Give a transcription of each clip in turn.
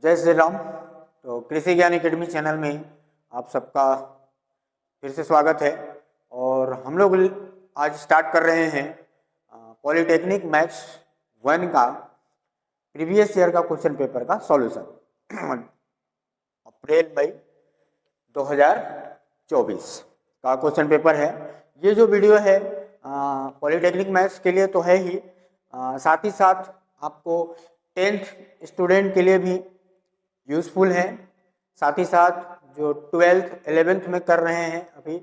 जय श्री राम। तो कृषि ज्ञान एकेडमी चैनल में आप सबका फिर से स्वागत है। और हम लोग आज स्टार्ट कर रहे हैं पॉलिटेक्निक मैथ्स 1 का प्रीवियस ईयर का क्वेश्चन पेपर का सॉल्यूशन अप्रैल मई 2024 का क्वेश्चन पेपर है। ये जो वीडियो है पॉलिटेक्निक मैथ्स के लिए तो है ही, साथ ही साथ आपको 10th स्टूडेंट के लिए भी यूज़फुल है। साथ ही साथ जो 12th 11th में कर रहे हैं, अभी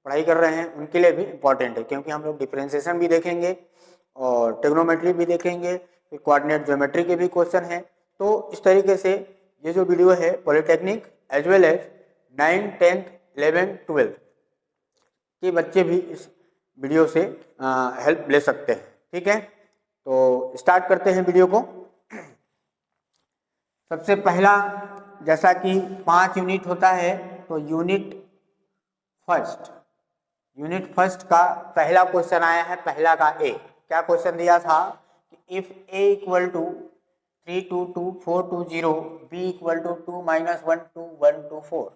पढ़ाई कर रहे हैं, उनके लिए भी इम्पॉर्टेंट है, क्योंकि हम लोग डिफरेंशिएशन भी देखेंगे और ट्रिग्नोमेट्री भी देखेंगे, फिर कोऑर्डिनेट ज्योमेट्री के भी क्वेश्चन हैं। तो इस तरीके से ये जो वीडियो है पॉलिटेक्निक एज वेल एज 9, 10, 11, 12 के बच्चे भी इस वीडियो से हेल्प ले सकते हैं। ठीक है, तो स्टार्ट करते हैं वीडियो को। सबसे पहला, जैसा कि 5 यूनिट होता है, तो यूनिट फर्स्ट का पहला क्वेश्चन आया है, पहला का ए। क्या क्वेश्चन दिया था कि if A equal to 322 420 b equal to 2 - 1 2 1 2 4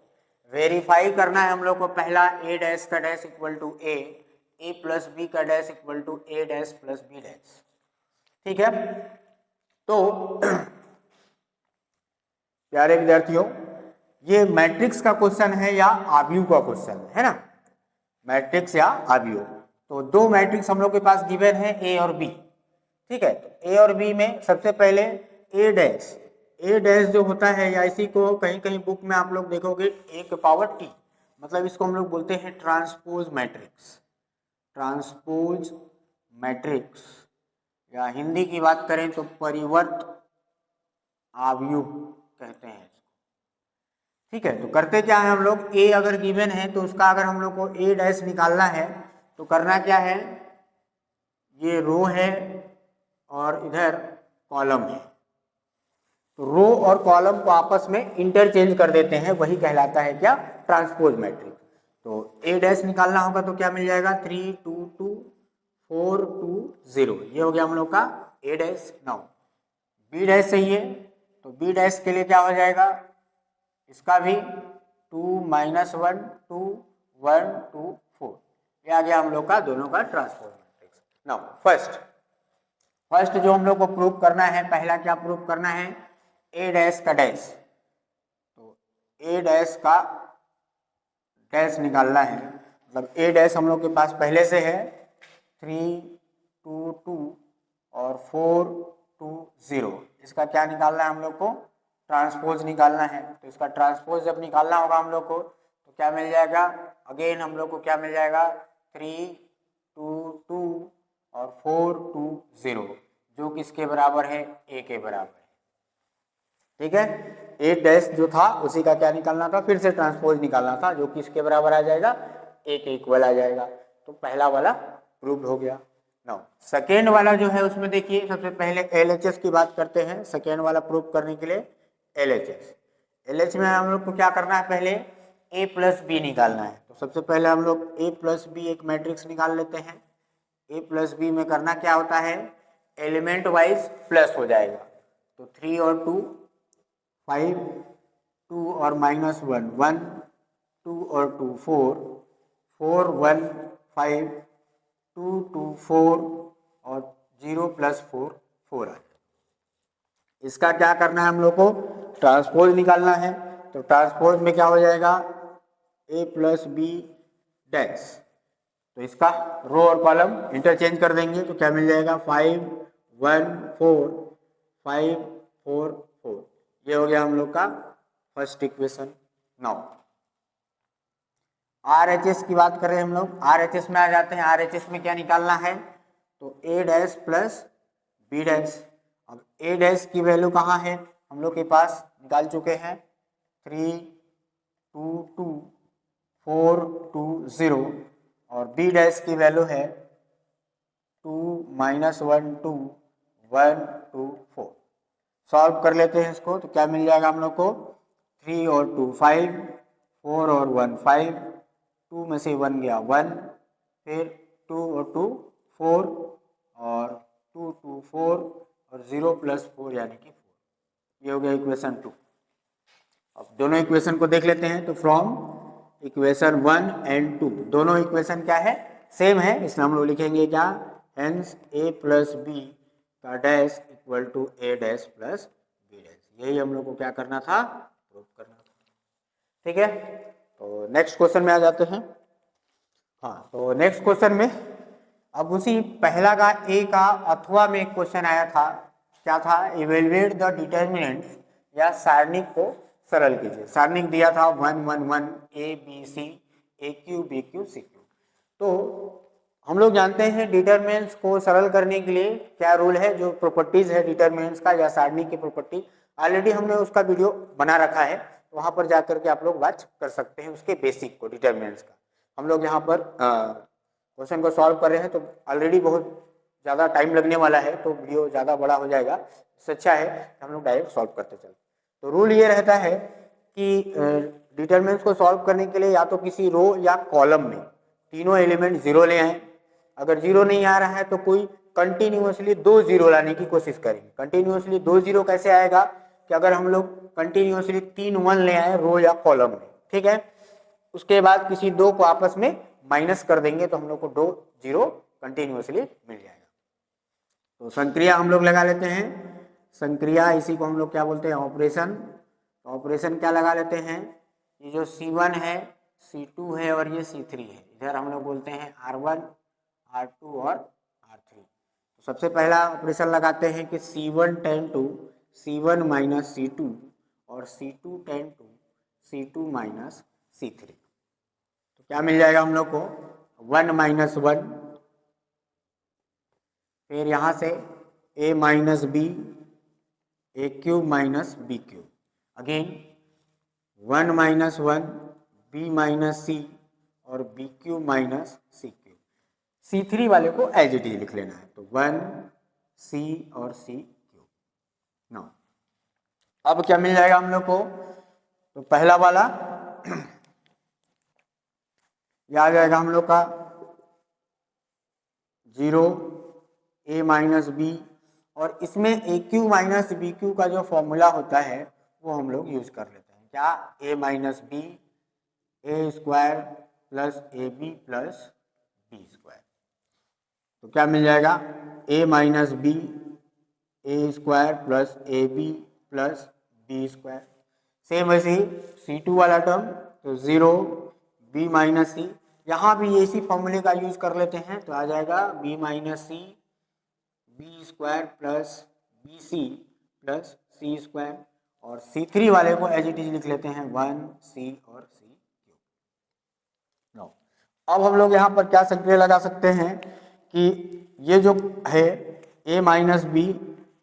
verify करना है हम लोग को। पहला ए डैश का dash equal to a plus B का dash equal to a dash plus b dash. ठीक है, तो प्यारे विद्यार्थियों, ये मैट्रिक्स का क्वेश्चन है या आव्यूह का क्वेश्चन है ना, मैट्रिक्स या आव्यूह। तो दो मैट्रिक्स हम लोग के पास गिवन है, ए और बी। ठीक है, तो ए और बी में सबसे पहले ए डैश जो होता है, या इसी को कहीं कहीं बुक में आप लोग देखोगे ए के पावर टी, मतलब इसको हम लोग बोलते हैं ट्रांसपोज मैट्रिक्स, या हिंदी की बात करें तो परिवर्त आव्यूह कहते हैं इसको। ठीक है, तो करते क्या है हम लोग, ए अगर गिवन है तो उसका अगर हम लोग को ए डैश निकालना है तो करना क्या है, ये रो है और इधर कॉलम है, तो रो और कॉलम को आपस में इंटरचेंज कर देते हैं, वही कहलाता है क्या, ट्रांसपोज मैट्रिक्स। तो ए डैश निकालना होगा तो क्या मिल जाएगा, 3 2 2 4 2 0, ये हो गया हम लोग का ए डैश। नाउ बी डैश चाहिए, तो बी डैश के लिए क्या हो जाएगा, इसका भी 2 - 1 2 1 2 4, ये आ गया हम लोग का दोनों का ट्रांसपोज मैट्रिक्स। नाउ फर्स्ट जो हम लोग को प्रूव करना है, पहला क्या प्रूव करना है, ए डैश का डैश। तो ए डैश का डैश निकालना है, मतलब ए डैश हम लोग के पास पहले से है 3 2 2 और 4 2 0। इसका क्या निकालना है हम लोग को, ट्रांसपोज निकालना है। तो इसका ट्रांसपोज जब निकालना होगा हम लोग को तो क्या मिल जाएगा, अगेन हम लोग को क्या मिल जाएगा, 3 2 2 और 4 2 0, जो किसके बराबर है, ए के बराबर है। ठीक है, ए डैश जो था उसी का क्या निकालना था, फिर से ट्रांसपोज निकालना था, जो किसके बराबर आ जाएगा, ए के इक्वल आ जाएगा। तो पहला वाला प्रूव हो गया। नाउ सेकेंड वाला जो है, उसमें देखिए सबसे पहले एलएचएस की बात करते हैं। सेकेंड वाला प्रूव करने के लिए एलएच में हम लोग को क्या करना है, पहले ए प्लस बी निकालना है। तो सबसे पहले हम लोग ए प्लस बी एक मैट्रिक्स निकाल लेते हैं। ए प्लस बी में करना क्या होता है, एलिमेंट वाइज प्लस हो जाएगा। तो 3 और 2 5, 2 और -1 1, 2 और 2 4, 4 1 5, 2 2 4 और 0 + 4 4 आ जाएगा। इसका क्या करना है हम लोग को, ट्रांसपोज निकालना है। तो ट्रांसपोज में क्या हो जाएगा, ए प्लस बी डैश, तो इसका रो और कॉलम इंटरचेंज कर देंगे, तो क्या मिल जाएगा, 5 1 4 5 4 4, ये हो गया हम लोग का फर्स्ट इक्वेशन। नाउ आरएचएस की बात करें हम लोग, आरएचएस में आ जाते हैं। आरएचएस में क्या निकालना है, तो ए डैश प्लस बी डैश। अब ए डैश की वैल्यू कहाँ है, हम लोग के पास निकाल चुके हैं, 3 2 2 4 2 0, और बी डैश की वैल्यू है 2 - 1 2 1 2 4। सॉल्व कर लेते हैं इसको, तो क्या मिल जाएगा हम लोग को, 3 और 2 5, 4 और 1 5, 2 में से 1 गया 1, फिर 2 और 2 4, और 2 2 4 और 0 + 4 यानी कि 4, ये हो गया इक्वेशन 2। अब दोनों इक्वेशन को देख लेते हैं। तो फ्रॉम इक्वेशन 1 एंड 2 दोनों इक्वेशन क्या है, सेम है, इसलिए हम लोग लिखेंगे क्या, हेंस a प्लस बी का dash equal to a dash plus b dash. यही हम लोग को क्या करना था, प्रूव करना था। ठीक है, तो नेक्स्ट क्वेश्चन में आ जाते हैं। हाँ, तो नेक्स्ट क्वेश्चन में अब उसी पहला का ए का अथवा में एक क्वेश्चन आया था, क्या था, इवेल्युएट द डिटर्मिनेंट्स या सारणिक को सरल कीजिए। सारणिक दिया था 1 1 1 A B C A cube B cube C cube. तो हम लोग जानते हैं डिटर्मिनेंट्स को सरल करने के लिए क्या रूल है, जो प्रॉपर्टीज है डिटर्मिनेंट्स का या सारणिक की प्रॉपर्टी, ऑलरेडी हमने उसका वीडियो बना रखा है, वहां पर जाकर के आप लोग वॉच कर सकते हैं उसके बेसिक को, डिटर्मिनेंट्स का। हम लोग यहाँ पर क्वेश्चन को सॉल्व कर रहे हैं तो ऑलरेडी बहुत ज़्यादा टाइम लगने वाला है, तो वीडियो ज़्यादा बड़ा हो जाएगा, इससे अच्छा है कि हम लोग डायरेक्ट सॉल्व करते चलते। तो रूल ये रहता है कि डिटर्मिनेंट्स को सॉल्व करने के लिए या तो किसी रो या कॉलम में तीनों एलिमेंट जीरो ले आए। अगर जीरो नहीं आ रहा है तो कोई कंटिन्यूअसली 2 जीरो लाने की कोशिश करेंगे। कंटिन्यूअसली 2 जीरो कैसे आएगा, कि अगर हम लोग कंटिन्यूअसली 3 1 ले आए रो या कॉलम में, ठीक है, उसके बाद किसी 2 को आपस में माइनस कर देंगे तो हम लोग को 2 जीरो कंटिन्यूअसली मिल जाएगा। तो संक्रिया हम लोग लगा लेते हैं। संक्रिया इसी को हम लोग क्या बोलते हैं, ऑपरेशन। तो ऑपरेशन क्या लगा लेते हैं, ये जो C1 है, C2 है और ये C3 है, इधर हम लोग बोलते हैं R1 R2 और R3। तो सबसे पहला ऑपरेशन लगाते हैं कि C1 ten to C1 minus C2 और C2 ten to C2 minus C3। तो क्या मिल जाएगा हम लोग को, 1 माइनस 1, फिर यहाँ से a minus B a cube minus b cube, again 1 minus 1 b minus c और b cube minus c cube. C3 वाले को एज इट इज लिख लेना है, तो 1 C और C क्यूब। नाउ अब क्या मिल जाएगा हम लोग को, तो पहला वाला ये आ जाएगा हम लोग का 0 a माइनस बी, और इसमें ए क्यू माइनस बी क्यू का जो फॉर्मूला होता है वो हम लोग यूज कर लेते हैं, क्या, a minus B A square plus A B plus B square. तो क्या मिल जाएगा, a minus B A square plus A B plus B square. Same वैसे ही C2 वाला टर्म, तो 0 b माइनस सी, यहाँ भी इसी फॉर्मूले का यूज कर लेते हैं, तो आ जाएगा b minus c b square plus b c plus c square, और C3 वाले को एज इट इज लिख लेते हैं 1 C और C क्यूब। अब हम लोग यहाँ पर क्या संक्रिया लगा सकते हैं कि ये जो है a माइनस बी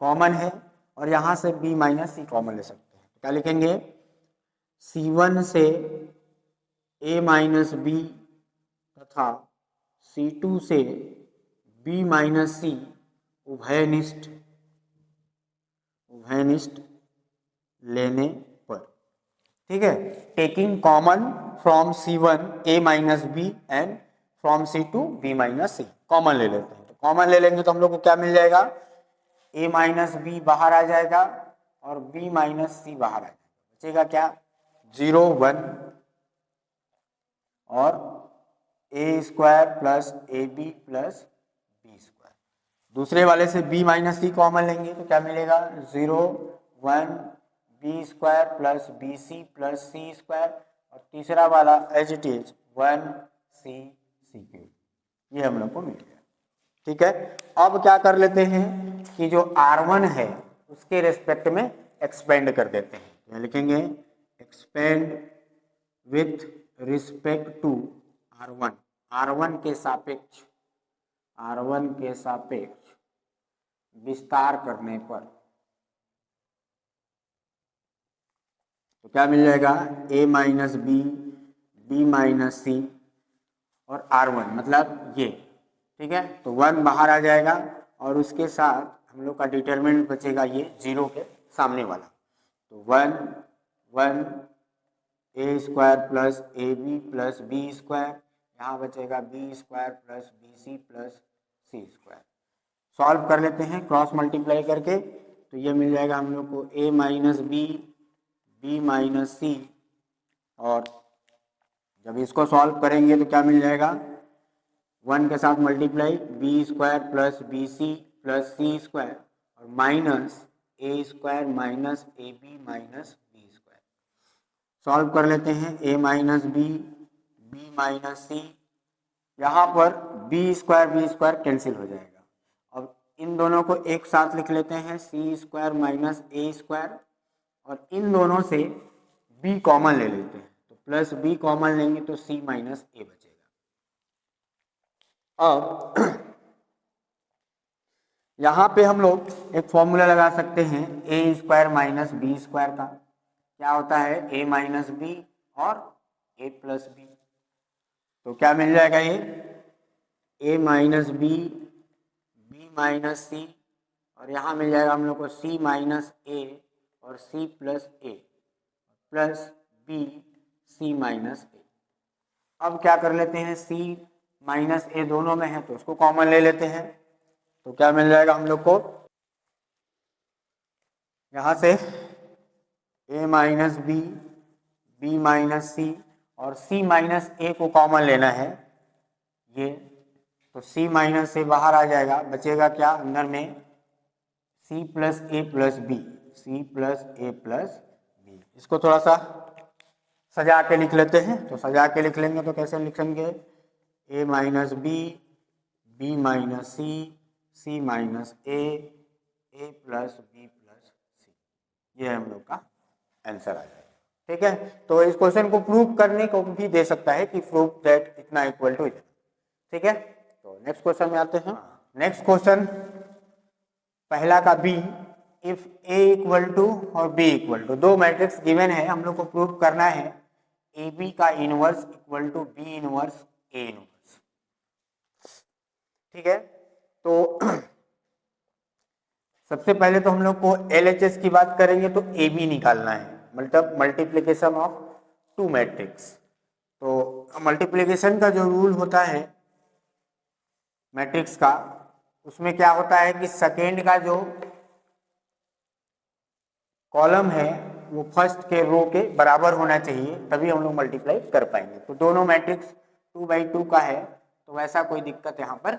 कॉमन है और यहाँ से b माइनस सी कॉमन ले सकते हैं। क्या लिखेंगे, C1 से a माइनस बी तथा C2 से b माइनस सी उभयनिष्ठ लेने पर, ठीक है, taking common from C1 a minus B and from C2 b minus C, common ले लेते हैं। तो कॉमन ले लेंगे तो हम लोग को क्या मिल जाएगा, a माइनस बी बाहर आ जाएगा और b माइनस सी बाहर आ जाएगा, बचेगा क्या, 0 1 और a square plus A B plus B square. दूसरे वाले से b माइनस सी कॉमन लेंगे तो क्या मिलेगा, 0 1 b square plus b c plus c square, और तीसरा वाला as it is 1 C C cube. ये हम लोग को मिल गया, ठीक है। अब क्या कर लेते हैं कि जो R1 है उसके रेस्पेक्ट में एक्सपेंड कर देते हैं, तो लिखेंगे expand with respect to R1, R1 के सापेक्ष विस्तार करने पर, तो क्या मिल जाएगा, a minus b b minus c और R1 मतलब ये, ठीक है। तो 1 बाहर आ जाएगा और उसके साथ हम लोग का डिटरमिनेंट बचेगा ये 0 के सामने वाला, तो 1 1 a square plus A B plus B square, यहाँ बचेगा b square plus b c plus c square. Solve कर लेते हैं क्रॉस मल्टीप्लाई करके, तो ये मिल जाएगा हम लोग को a minus b b minus c, और जब इसको सॉल्व करेंगे तो क्या मिल जाएगा, 1 के साथ multiply b square plus b c plus c square और minus a square minus a b minus B square. Solve कर लेते हैं, a minus b, b minus c, यहाँ पर बी स्क्वायर कैंसिल हो जाएगा। अब इन दोनों को एक साथ लिख लेते हैं, सी स्क्वायर माइनस ए स्क्वायर, और इन दोनों से बी कॉमन ले लेते हैं, तो प्लस बी कॉमन लेंगे तो सी माइनस ए बचेगा। अब यहाँ पे हम लोग एक फॉर्मूला लगा सकते हैं ए स्क्वायर माइनस बी स्क्वायर का, क्या होता है ए माइनस बी और ए प्लस बी, तो क्या मिल जाएगा ये ए minus b, b minus c, और यहाँ मिल जाएगा हम लोग को सी माइनस ए और सी प्लस ए प्लस बी सी माइनस ए। अब क्या कर लेते हैं, सी माइनस ए दोनों में है तो उसको कॉमन ले लेते हैं, तो क्या मिल जाएगा हम लोग को, यहाँ से ए minus b, b minus c और सी माइनस ए को कॉमन लेना है ये, तो सी माइनस से बाहर आ जाएगा, बचेगा क्या अंदर में सी प्लस ए प्लस बी, सी प्लस ए प्लस बी। इसको थोड़ा सा सजा के लिख लेते हैं, तो सजा के लिख लेंगे तो कैसे लिखेंगे, ए माइनस बी, बी माइनस सी, सी माइनस ए प्लस बी प्लस सी, ये हम लोग का आंसर आ जाएगा। ठीक है, तो इस क्वेश्चन को प्रूव करने को भी दे सकता है कि प्रूव दैट इतना इक्वल टू इतना। ठीक है, तो नेक्स्ट क्वेश्चन में आते हैं। नेक्स्ट क्वेश्चन पहला का B, if A equal to और बी इक्वल टू, दो मैट्रिक्स गिवन है, हम लोग को प्रूव करना है ए बी का inverse equal to B inverse A inverse. ठीक है, तो सबसे पहले तो हम लोग को LHS की बात करेंगे तो ए बी निकालना है, मतलब मल्टीप्लिकेशन ऑफ टू मैट्रिक्स। तो मल्टीप्लिकेशन का जो रूल होता है मैट्रिक्स का, उसमें क्या होता है कि सेकेंड का जो कॉलम है वो फर्स्ट के रो के बराबर होना चाहिए, तभी हम लोग मल्टीप्लाई कर पाएंगे। तो दोनों मैट्रिक्स 2/2 का है, तो वैसा कोई दिक्कत यहाँ पर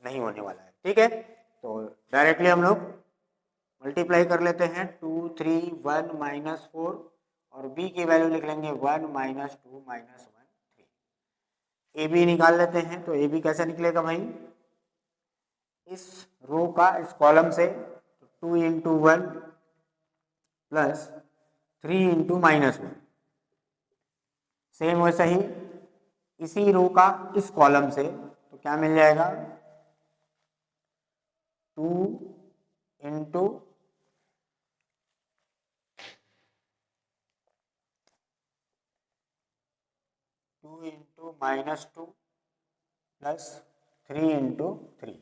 नहीं होने वाला है। ठीक है, तो डायरेक्टली हम लोग मल्टीप्लाई कर लेते हैं, 2 3 1 -4 और b की वैल्यू लिख लेंगे 1 -2 -1 3। ए बी निकाल लेते हैं, तो ए बी कैसे निकलेगा भाई, इस रो का इस कॉलम से 2 × 1 प्लस 3 × -1, सेम वैसा ही इसी रो का इस कॉलम से, तो क्या मिल जाएगा 2 × -2 प्लस 3 × 3।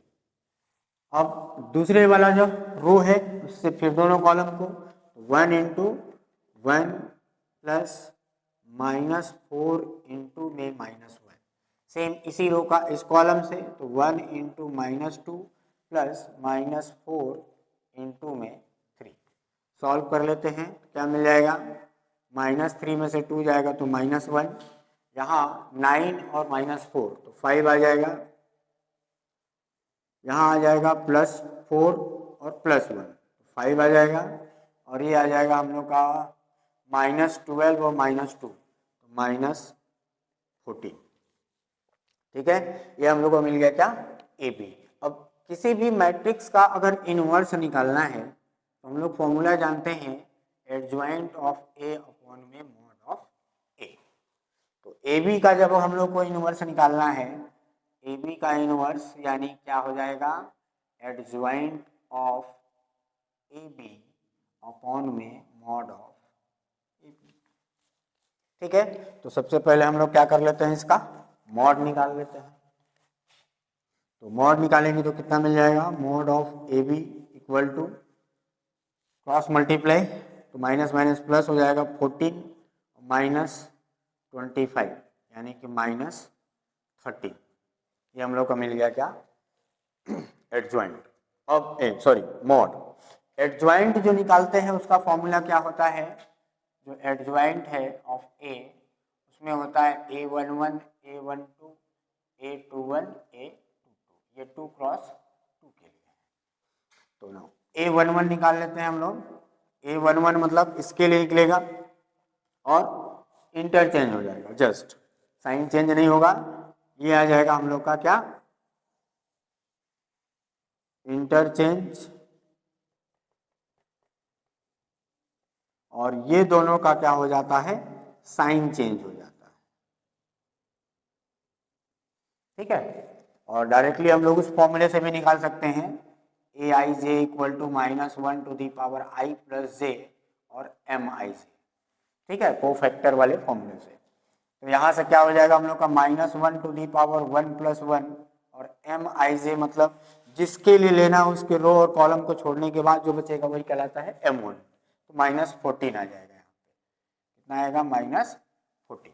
अब दूसरे वाला जो रो है उससे फिर दोनों कॉलम को 1 × 1 प्लस -4 × में -1, सेम इसी रो का इस कॉलम से, तो 1 × -2 प्लस -4 × में 3। सॉल्व कर लेते हैं, क्या मिल जाएगा, -3 में से 2 जाएगा तो -1, यहाँ 9 और -4 तो 5 आ जाएगा, यहाँ आ जाएगा +4 और +1 5 आ जाएगा, और ये आ जाएगा हम लोग का -12 और -2 तो -14। ठीक है, ये हम लोग को मिल गया क्या, ए बी। अब किसी भी मैट्रिक्स का अगर इनवर्स निकालना है तो हम लोग फॉर्मूला जानते हैं एडजॉइंट ऑफ ए अपॉन में मॉड ऑफ ए। तो ए बी का जब हम लोग को इनवर्स निकालना है, ए बी का इनवर्स यानी क्या हो जाएगा, adjoint of A B upon में मॉड ऑफ ए बी। ठीक है, तो सबसे पहले हम लोग क्या कर लेते हैं, इसका मॉड निकाल लेते हैं। तो मॉड निकालेंगे तो कितना मिल जाएगा, mod of A B equal to cross multiply, तो माइनस माइनस प्लस हो जाएगा 14 -25 यानी कि -13। ये हम लोग का मिल गया क्या, एडजॉइंट। अब सॉरी मॉड। एडजॉइंट जो निकालते हैं उसका फॉर्मूला क्या होता है, जो एडजॉइंट है ऑफ ए उसमें होता है A11 A12 A21 A22, ये 2 क्रॉस 2 के लिए है। तो ना A11 निकाल लेते हैं हम लोग। A11 मतलब इसके लिए निकलेगा और इंटरचेंज हो जाएगा, जस्ट साइन चेंज नहीं होगा। ये आ जाएगा हम लोग का क्या, इंटरचेंज, और ये दोनों का क्या हो जाता है, साइन चेंज हो जाता है। ठीक है, और डायरेक्टली हम लोग उस फॉर्मूले से भी निकाल सकते हैं AIJ equal to -1 to the power I plus j और MIJ। ठीक है, को फैक्टर वाले फॉर्मूले से। तो यहाँ से क्या हो जाएगा हम लोग का -1 टू दी पावर 1 प्लस 1 और MIJ मतलब जिसके लिए लेना उसके रो और कॉलम को छोड़ने के बाद जो बचेगा वही कहलाता है M1। तो -14 आ जाएगा यहाँ पे, कितना आएगा, -14।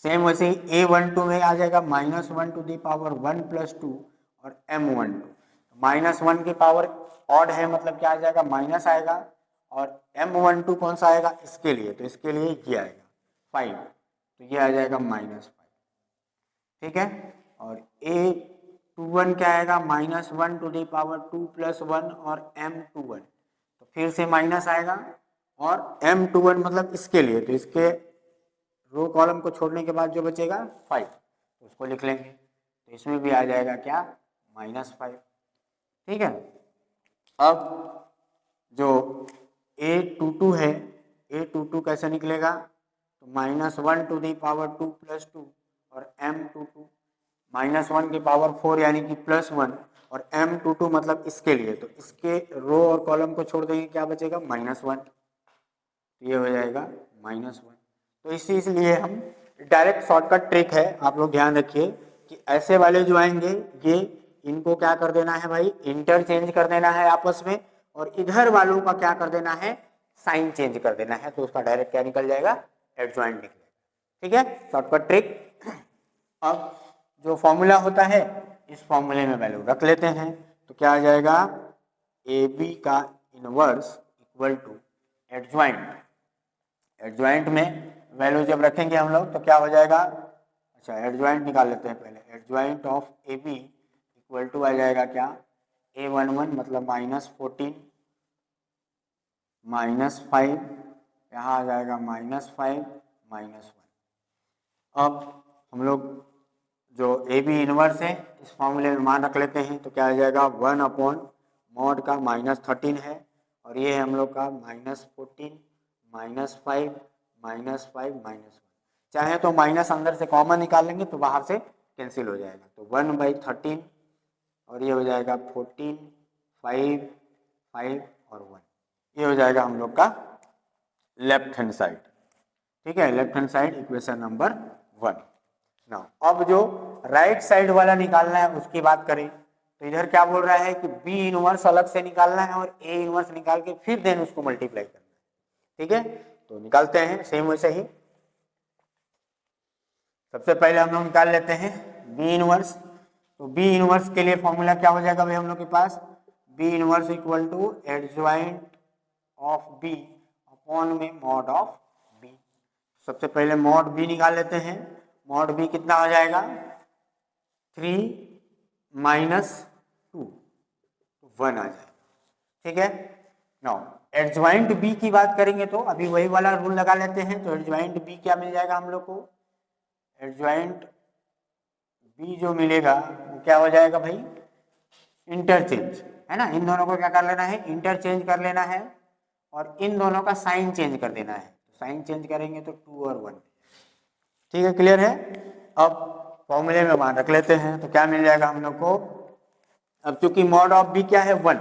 सेम वैसे ही A12 में आ जाएगा -1 टू दी पावर 1 प्लस 2 और M12। -1 की पावर ऑड है मतलब क्या आ जाएगा, माइनस आएगा, और M12 कौन सा आएगा इसके लिए, तो इसके लिए ये आएगा 5, तो ये आ जाएगा -5। ठीक है, और A21 क्या आएगा, -1 टू दी पावर 2 प्लस 1 और M21, तो फिर से माइनस आएगा, और M21 मतलब इसके लिए, तो इसके रो कॉलम को छोड़ने के बाद जो बचेगा 5, तो उसको लिख लेंगे, तो इसमें भी आ जाएगा क्या, -5। ठीक है, अब जो A22 है, A22 कैसे निकलेगा, तो -1 टू दी पावर 2 प्लस 2 और M22 -1 की पावर 4 यानी कि +1 और M22 मतलब इसके लिए, तो इसके रो और कॉलम को छोड़ देंगे, क्या बचेगा, -1, तो ये हो जाएगा -1। तो इसलिए हम डायरेक्ट शॉर्टकट ट्रिक है, आप लोग ध्यान रखिए कि ऐसे वाले जो आएंगे ये इनको क्या कर देना है भाई, इंटरचेंज कर देना है आपस में, और इधर वालों का क्या कर देना है, साइन चेंज कर देना है, तो उसका डायरेक्ट क्या निकल जाएगा, एडजॉइंट निकलेगा। ठीक है, शॉर्टकट ट्रिक। अब जो फॉर्मूला होता है इस फॉर्मूले में वैल्यू रख लेते हैं, तो क्या आ जाएगा, AB का inverse equal to adjoint. Adjoint में वैल्यू जब रखेंगे हम लोग तो क्या हो जाएगा, अच्छा एडजॉइंट निकाल लेते हैं पहले। Adjoint of AB equal to आ जाएगा क्या, A11 मतलब -14 -5, यहाँ आ जाएगा -5 -1। अब हम लोग जो AB इनवर्स है इस फॉर्मूले में मान रख लेते हैं, तो क्या आ जाएगा, 1/mod का -13 है, और ये है हम लोग का -14 -5 -5 -1। चाहे तो माइनस अंदर से कॉमन निकाल लेंगे तो बाहर से कैंसिल हो जाएगा, तो 1/13 और ये हो जाएगा 14 5 5 और 1, ये हो जाएगा हम लोग का लेफ्ट हैंड साइड। ठीक है, left hand side equation number 1। Now अब जो राइट साइड वाला निकालना है उसकी बात करें, तो इधर क्या बोल रहा है कि B इनवर्स अलग से निकालना है और A इनवर्स निकाल के फिर देन उसको मल्टीप्लाई करना है। ठीक है, तो निकालते हैं सेम वैसे ही। सबसे पहले हम लोग निकाल लेते हैं B इनवर्स, तो B इनवर्स के लिए फॉर्मूला क्या हो जाएगा भाई हम लोग के पास, B inverse equal to adjoint of B upon में मॉड ऑफ B। सबसे पहले मॉड B निकाल लेते हैं, मॉड B कितना हो जाएगा, 3 - 2 1 आ जाएगा। ठीक है, नाउ एडजॉइंट B की बात करेंगे तो अभी वही वाला रूल लगा लेते हैं, तो एडजॉइंट B क्या मिल जाएगा हम लोग को, एडजॉइंट B जो मिलेगा वो क्या हो जाएगा भाई, इंटरचेंज, है ना, इन दोनों को क्या कर लेना है, इंटरचेंज कर लेना है, और इन दोनों का साइन चेंज कर देना है, तो साइन चेंज करेंगे तो 2 और 1। ठीक है, क्लियर है। अब फॉर्मूले में मान रख लेते हैं, तो क्या मिल जाएगा हम लोग को, अब चूंकि मॉड ऑफ B क्या है 1,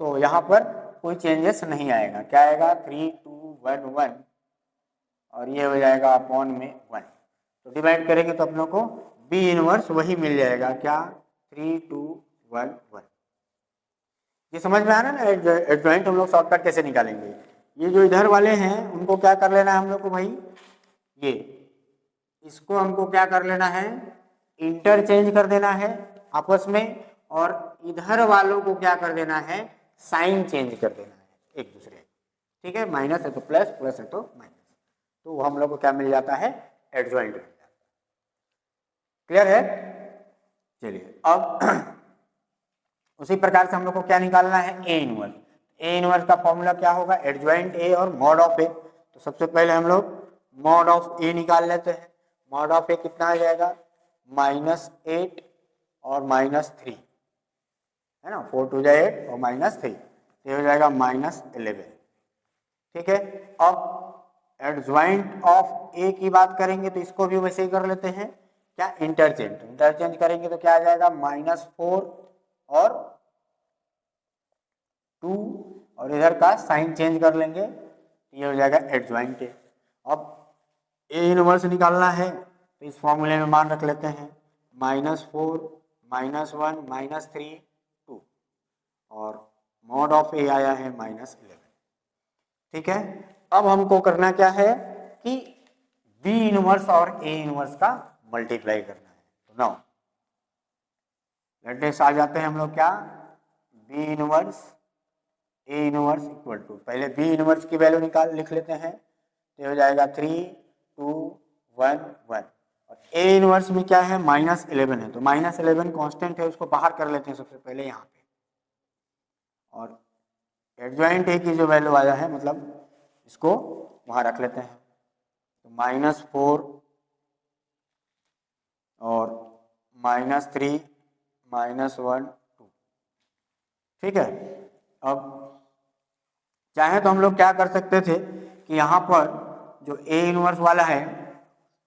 तो यहाँ पर कोई चेंजेस नहीं आएगा, क्या आएगा 3 2 1 1, और ये हो जाएगा अपॉन में 1, तो डिवाइड करेंगे तो अपनों को B इनवर्स वही मिल जाएगा, क्या 3 2 1 1। ये समझ में आ रहा है ना, एडजॉइंट हम लोग शॉर्टकट कैसे निकालेंगे। ये जो इधर वाले हैं उनको क्या कर लेना है हम लोग को भाई, ये इसको हमको क्या कर लेना है, इंटरचेंज कर देना है आपस में, और इधर वालों को क्या कर देना है, साइन चेंज कर देना है एक दूसरे। ठीक है, माइनस है तो प्लस, प्लस है तो माइनस, तो वो हम लोग को क्या मिल जाता है, एडजॉइंट मिल जाता है। क्लियर है? चलिए अब उसी प्रकार से हम लोग को क्या निकालना है, ए इनवर्स। ए इनवर्स का फॉर्मूला क्या होगा, एडजॉइंट ए और मॉड ऑफ ए। तो सबसे पहले हम लोग मॉड ऑफ ए निकाल लेते हैं। मॉड ऑफ ए कितना आ जाएगा, -8 और -3 है ना, 4 2 8 और -3, ये हो जाएगा -11। ठीक है, अब एडजॉइंट ऑफ ए की बात करेंगे तो इसको भी वैसे ही कर लेते हैं, क्या, इंटरचेंज करेंगे तो क्या आ जाएगा, -4 और 2 और इधर का साइन चेंज कर लेंगे, ये हो जाएगा एडजॉइंट ए। अब ए इनवर्स निकालना है तो इस फॉर्मूले में मान रख लेते हैं, -4 -1 -3 2 और मॉड ऑफ ए आया है -11। ठीक है, अब हमको करना क्या है कि बी इनवर्स और ए इनवर्स का मल्टीप्लाई करना है। तो नाउ लेट आ जाते हैं हम लोग, क्या, B inverse A inverse equal to, पहले बी इनवर्स की वैल्यू निकाल लिख लेते हैं, तो हो जाएगा 3 2 1 1 और ए इनवर्स में क्या है, -11 है, तो -11 कांस्टेंट है, उसको बाहर कर लेते हैं सबसे पहले यहाँ पे, और एडजॉइंट ए की जो वैल्यू आया है मतलब इसको वहाँ रख लेते हैं, तो -4 और -3 -1 2। ठीक है, अब चाहे तो हम लोग क्या कर सकते थे कि यहाँ पर जो ए इनवर्स वाला है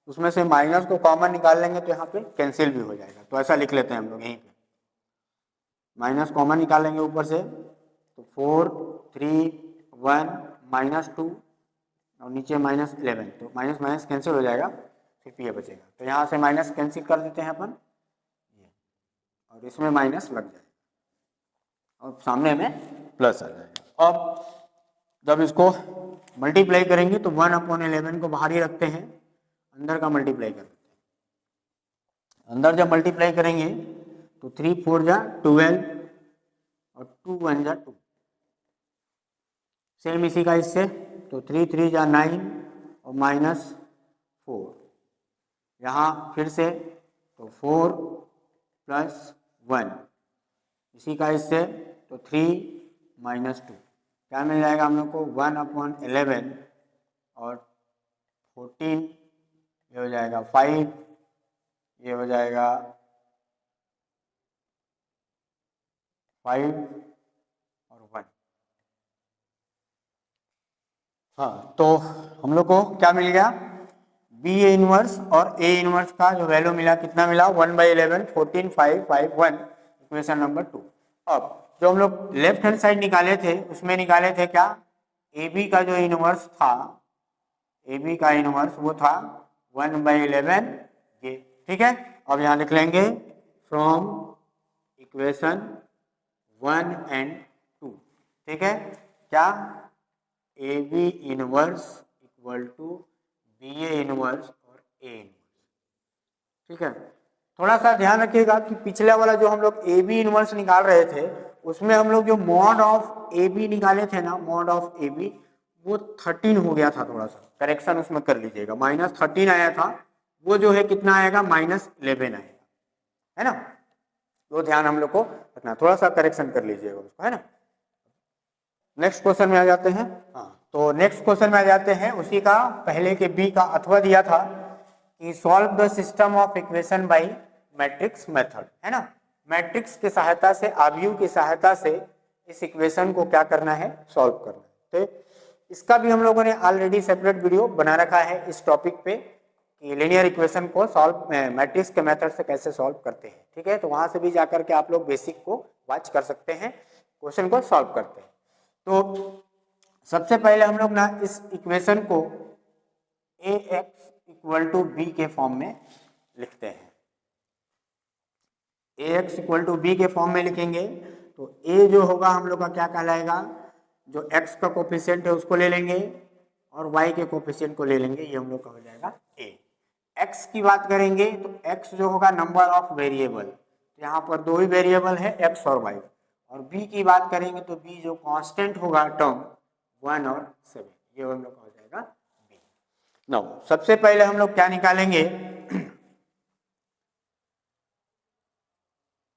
उसमें से माइनस को कॉमन निकाल लेंगे तो यहाँ पे कैंसिल भी हो जाएगा, तो ऐसा लिख लेते हैं हम लोग, यहीं पे माइनस कॉमन निकालेंगे ऊपर से, तो 4 3 1 -2 और नीचे -11, तो माइनस माइनस कैंसिल हो जाएगा, सिर्फ ये बचेगा, तो यहाँ से माइनस कैंसिल कर देते हैं अपन, और इसमें माइनस लग जाएगा और सामने में प्लस आ जाएगा। अब जब इसको मल्टीप्लाई करेंगे तो 1/11 को बाहर ही रखते हैं, अंदर का मल्टीप्लाई कर देते हैं। अंदर जब मल्टीप्लाई करेंगे तो 3 4 जा 12 और 2 1 जा 2, सेम इसी का इससे, तो 3 3 जा 9 और -4, यहाँ फिर से तो 4 + 1 इसी का इससे, तो 3 -2, क्या मिल जाएगा हम लोग को, 1/11 और 14, ये हो जाएगा 5, ये हो जाएगा 5 और 1। हाँ, तो हम लोग को क्या मिल गया, बी ए इनवर्स और ए इनवर्स का जो वैल्यू मिला, कितना मिला, 1/11 14 5 5 1, इक्वेशन नंबर 2। अब जो हम लोग लेफ्ट हैंड साइड निकाले थे उसमें निकाले थे क्या, ए बी का जो इनवर्स था, ए बी का इनवर्स वो था 1/11 ये। ठीक है, अब यहाँ लिख लेंगे फ्रॉम इक्वेशन 1 एंड 2। ठीक है, क्या, A B inverse equal to B A inverse और ए इनवर्स। ठीक है, थोड़ा सा ध्यान रखिएगा कि पिछला वाला जो हम लोग ए बी इनवर्स निकाल रहे थे उसमें हम लोग जो मॉड ऑफ ए बी निकाले थे ना, मॉड ऑफ ए बी वो 13 हो गया था, थोड़ा सा करेक्शन उसमें कर लीजिएगा, -13 आया था, वो जो है कितना आएगा, -11 आएगा, है ना, तो ध्यान हम लोग को रखना, थोड़ा सा करेक्शन कर लीजिएगा उसको, है ना। नेक्स्ट क्वेश्चन में आ जाते हैं। हाँ, तो नेक्स्ट क्वेश्चन में आ जाते हैं, उसी का पहले के बी का अथवा दिया था कि solve the system of equation by matrix method, है ना, मैट्रिक्स की सहायता से, आव्यूह की सहायता से इस इक्वेशन को क्या करना है, सॉल्व करना है। तो इसका भी हम लोगों ने ऑलरेडी सेपरेट वीडियो बना रखा है इस टॉपिक पे कि लीनियर इक्वेशन को सॉल्व मैट्रिक्स के मेथड से कैसे सॉल्व करते हैं। ठीक है, तो वहां से भी जाकर के आप लोग बेसिक को वॉच कर सकते हैं, क्वेश्चन को सॉल्व करते हैं। तो सबसे पहले हम लोग ना इस इक्वेशन को ax = b के फॉर्म में लिखते हैं। ax = b के फॉर्म में लिखेंगे तो a जो होगा हम लोग का क्या कहलाएगा, जो x का कोफिशिएंट है उसको ले लेंगे और y के कोफिशिएंट को ले लेंगे, ये हम लोग का हो जाएगा a। x की बात करेंगे तो x जो होगा नंबर ऑफ वेरिएबल, यहाँ पर दो ही वेरिएबल है x और y। और b की बात करेंगे तो b जो कांस्टेंट होगा टर्म 1 और 7, ये हम लोग का हो जाएगा बी। नाउ सबसे पहले हम लोग क्या निकालेंगे,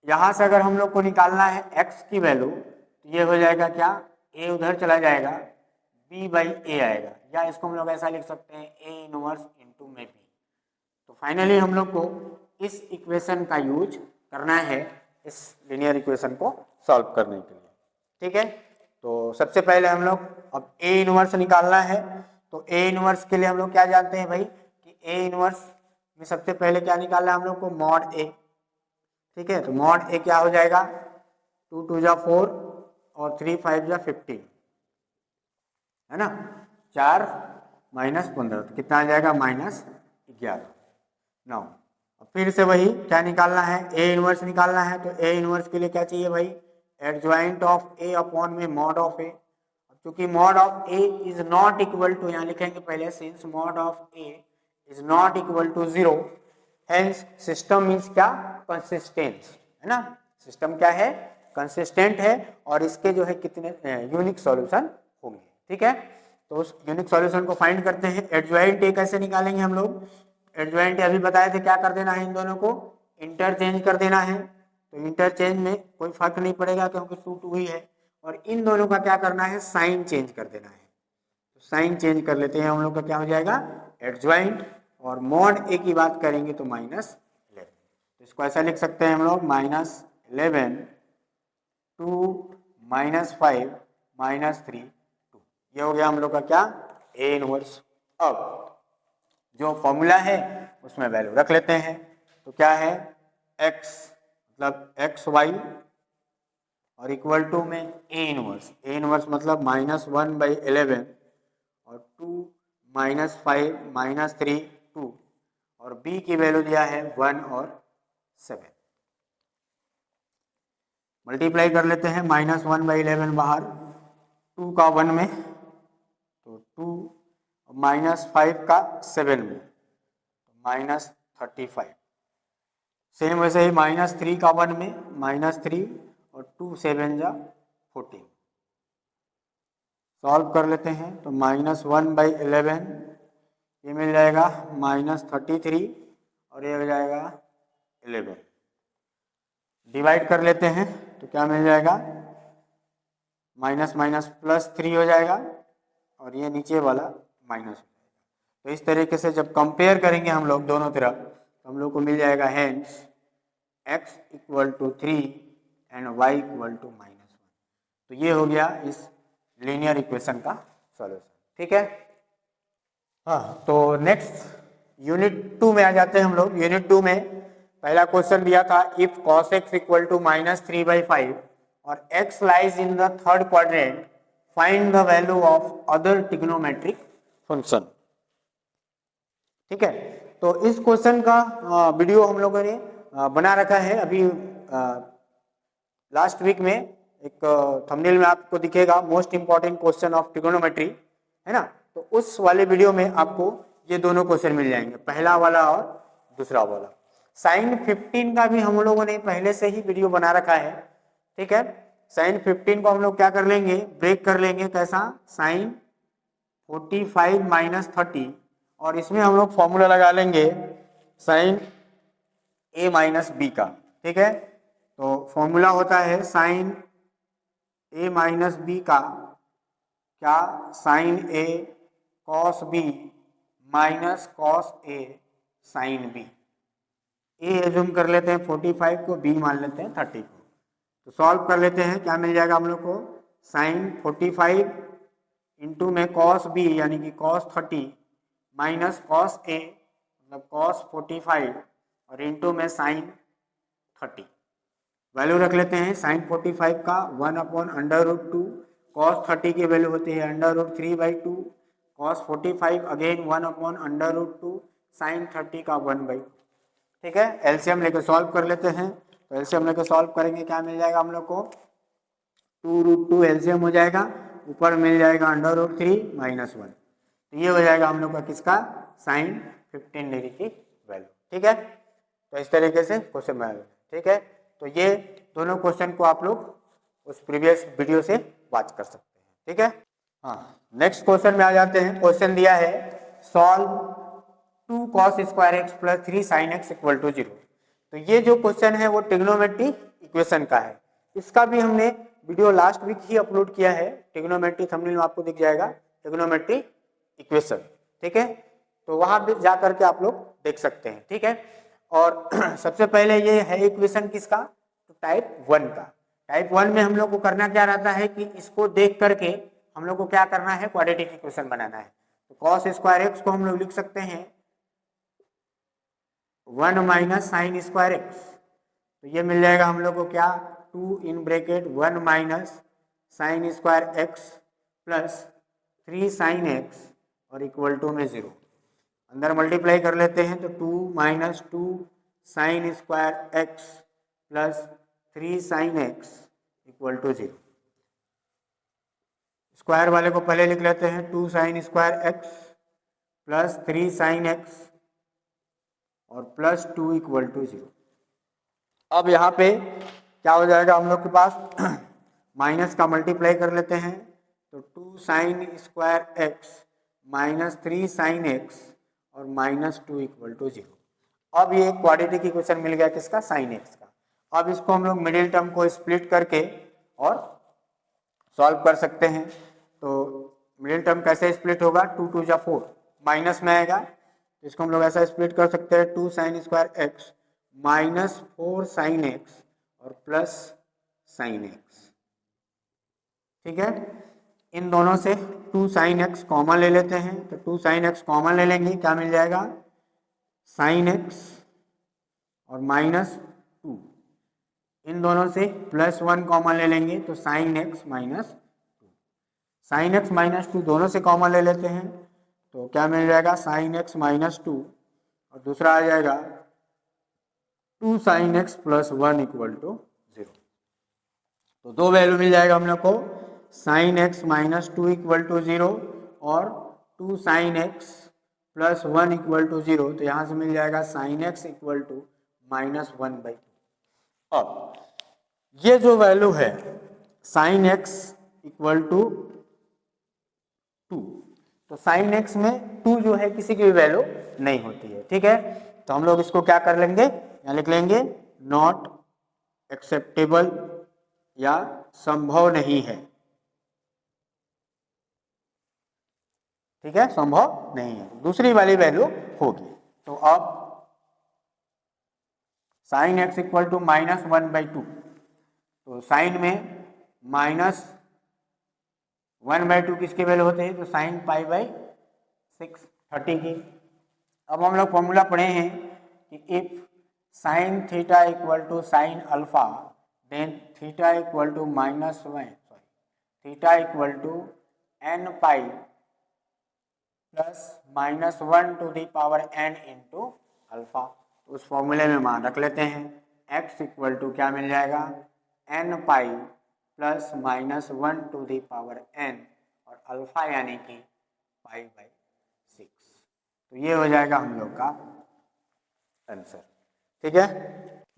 यहां से अगर हम लोग को निकालना है x की वैल्यू, तो ये हो जाएगा क्या, a उधर चला जाएगा, b बाई ए आएगा, या इसको हम लोग ऐसा लिख सकते हैं a इनवर्स इंटू में b। तो फाइनली हम लोग को इस इक्वेशन का यूज करना है इस लीनियर इक्वेशन को सॉल्व करने के लिए। ठीक है, तो सबसे पहले हम लोग अब a इनवर्स निकालना है, तो a इनवर्स के लिए हम लोग क्या जानते हैं भाई कि a इनवर्स में सबसे पहले क्या निकालना है हम लोग को, मॉड a। ठीक है, तो मॉड a क्या हो जाएगा, 2 2 जा 4 और 3 5 जा 15, है ना, 4 माइनस 15, तो कितना आ जाएगा, -11। नाउ फिर से वही क्या निकालना है, a इनवर्स निकालना है, तो a इनवर्स के लिए क्या चाहिए भाई, एडजॉइंट ऑफ a अपॉन में मॉड ऑफ a। क्योंकि mod of a is not equal to, यहाँ लिखेंगे पहले, since mod of a is not equal to 0, hence system means क्या, कंसिस्टेंट, है ना, सिस्टम क्या है, कंसिस्टेंट है, और इसके जो है कितने यूनिक सॉल्यूशन होंगे। ठीक है, तो उस यूनिक सॉल्यूशन को फाइंड करते हैं। एडजॉइंट a कैसे निकालेंगे हम लोग, एडजॉइंट अभी बताए थे, क्या कर देना है, इन दोनों को इंटरचेंज कर देना है। तो इंटरचेंज में कोई फर्क नहीं पड़ेगा क्योंकि 2 2 ही है, और इन दोनों का क्या करना है, साइन चेंज कर देना है। तो साइन चेंज कर लेते हैं हम लोग का, क्या हो जाएगा, एडजॉइंट, और मॉड ए की बात करेंगे तो -11। तो इसको ऐसा लिख सकते हैं हम लोग, -11 2 -5 -3 2, ये हो गया हम लोग का क्या, ए इनवर्स। अब जो फॉर्मूला है उसमें वैल्यू रख लेते हैं, तो क्या है, x मतलब xy और इक्वल टू में ए इनवर्स, ए इनवर्स मतलब -1/11 और 2 -5 -3 2, और b की वैल्यू दिया है 1 और 7। मल्टीप्लाई कर लेते हैं, -1/11 बाहर, 2 का 1 में, तो 2 -5 का 7 में, -35। सेम वैसे ही -3 का 1 में, -3 और 2 7 जा 14। सॉल्व कर लेते हैं, तो -1/11 ये मिल जाएगा -33, और ये हो जाएगा 11। डिवाइड कर लेते हैं तो क्या मिल जाएगा, -+3 हो जाएगा, और ये नीचे वाला माइनस। तो इस तरीके से जब कंपेयर करेंगे हम लोग दोनों तरफ, तो हम लोग को मिल जाएगा हेंस x = 3 एंड y = -1। तो ये हो गया इस लीनियर इक्वेशन का सॉल्यूशन। ठीक है, हाँ, तो नेक्स्ट यूनिट 2 में आ जाते हैं हम लोग। यूनिट 2 में पहला क्वेश्चन दिया था, इफ cos x = -3/5 और x lies in the third quadrant, find the value of other trigonometric function. ठीक है, तो इस क्वेश्चन का वीडियो हम लोगों ने बना रखा है अभी लास्ट वीक में। एक थंबनेल में आपको दिखेगा most important question of trigonometry, है ना, तो उस वाले वीडियो में आपको ये दोनों क्वेश्चन मिल जाएंगे, पहला वाला और दूसरा वाला। साइन 15 का भी हम लोगों ने पहले से ही वीडियो बना रखा है। ठीक है, साइन 15 को हम लोग क्या कर लेंगे, ब्रेक कर लेंगे, कैसा, साइन 45 - 30, और इसमें हम लोग फॉर्मूला लगा लेंगे साइन a - b का। ठीक है, तो फॉर्मूला होता है साइन a - b का क्या, sine a cos b minus cos a sine b। a assume कर लेते हैं 45 को, b मान लेते हैं 30 को। तो सॉल्व कर लेते हैं, क्या मिल जाएगा हम लोग को, साइन 45 इंटू में cos b यानी कि cos 30 माइनस cos a मतलब cos 45 और इंटू में साइन 30। वैल्यू रख लेते हैं, साइन 45 का 1/√2, cos 30 की वैल्यू होती है √3/2, cos 45 अगेन 1/√2, साइन 30 का 1/2। ठीक है, एलसीएम लेकर सॉल्व कर लेते हैं। तो एलसीएम लेकर सॉल्व करेंगे, क्या मिल जाएगा हम लोग को, 2√2 एलसीएम हो जाएगा, ऊपर मिल जाएगा √3 - 1। तो ये हो जाएगा हम लोग का किसका, साइन 15 डिग्री की वैल्यू। ठीक है, तो इस तरीके से क्वेश्चन बना। ठीक है, तो ये दोनों क्वेश्चन को आप लोग उस प्रीवियस वीडियो से वॉच कर सकते हैं। ठीक है, हाँ, नेक्स्ट क्वेश्चन में आ जाते हैं। क्वेश्चन दिया है solve 2 cos square X plus 3 sin x equal to 0। तो ये जो क्वेश्चन है वो ट्रिग्नोमेट्री इक्वेशन का है। इसका भी हमने वीडियो लास्ट वीक ही अपलोड किया है। ट्रिग्नोमेट्री थंबनेल में आपको दिख जाएगा, ट्रिग्नोमेट्री इक्वेशन, ठीक है। तो वहां भी जा करके आप लोग देख सकते हैं, ठीक है। और सबसे पहले ये है इक्वेशन किसका, तो टाइप 1 का। टाइप 1 में हम लोग को करना क्या रहता है कि इसको देख करके हम लोग को क्या करना है, क्वाड्रेटिक इक्वेशन बनाना है। तो कॉस स्क्वायर एक्स को हम लोग लिख सकते हैं 1 माइनस साइन स्क्वायर एक्स। तो ये मिल जाएगा हम लोग को क्या, 2 in bracket 1 minus sine square X plus 3 sine X और इक्वल टू में 0। अंदर मल्टीप्लाई कर लेते हैं तो 2 minus 2 sine square X plus 3 sine X equal to 0। Square वाले को पहले लिख लेते हैं 2 sine square X plus 3 sine X और प्लस 2 इक्वल टू 0। अब यहाँ पे क्या हो जाएगा हम लोग के पास, माइनस का मल्टीप्लाई कर लेते हैं तो 2 sine square x minus 3 sine X और माइनस 2 इक्वल टू 0। अब ये क्वाड्रेटिक इक्वेशन मिल गया किसका, साइन एक्स का। अब इसको हम लोग मिडिल टर्म को स्प्लिट करके और सॉल्व कर सकते हैं। तो मिडिल टर्म कैसे स्प्लिट होगा, 2 2 जा 4 माइनस में आएगा, तो इसको हम लोग ऐसा स्प्लिट कर सकते हैं 2 sine square x minus 4 sign X और प्लस साइन एक्स, ठीक है। इन दोनों से 2 साइन एक्स कॉमन ले लेते हैं, तो 2 साइन एक्स कॉमन ले लेंगे, क्या मिल जाएगा, साइन एक्स और माइनस 2। इन दोनों से प्लस 1 कॉमन ले लेंगे तो sign X minus 2। Sine X minus 2 दोनों से कॉमन ले लेते हैं तो क्या मिल जाएगा, साइन एक्स माइनस 2 और दूसरा आ जाएगा 2 sine X plus 1 equal to 0। तो दो वैल्यू मिल जाएगा हम लोग को, sine X minus 2 equal to 0 और 2 sine X plus 1 equal to 0। तो यहाँ से मिल जाएगा sine X equal to minus 1/2। अब ये जो वैल्यू है साइन एक्स इक्वल टू 2, तो साइन एक्स में 2 जो है किसी की भी वैल्यू नहीं होती है, ठीक है। तो हम लोग इसको क्या कर लेंगे, यहाँ लिख लेंगे नॉट एक्सेप्टेबल या संभव नहीं है, ठीक है, संभव नहीं है, दूसरी वाली वैल्यू होगी। तो अब sine X equal to minus 1/2, तो साइन में माइनस 1/2 किसके वैल्यू होते हैं, तो साइन π/6 30 की। अब हम लोग फॉर्मूला पढ़े हैं कि if sine theta equal to sine alpha then theta equal to theta equal to n pi plus -1 to the power n into alpha. उस फॉर्मूले में मान रख लेते हैं, x इक्वल टू क्या मिल जाएगा, n pi plus -1 to the power n और अल्फा यानी कि π/6। तो ये हो जाएगा हम लोग का आंसर, ठीक है।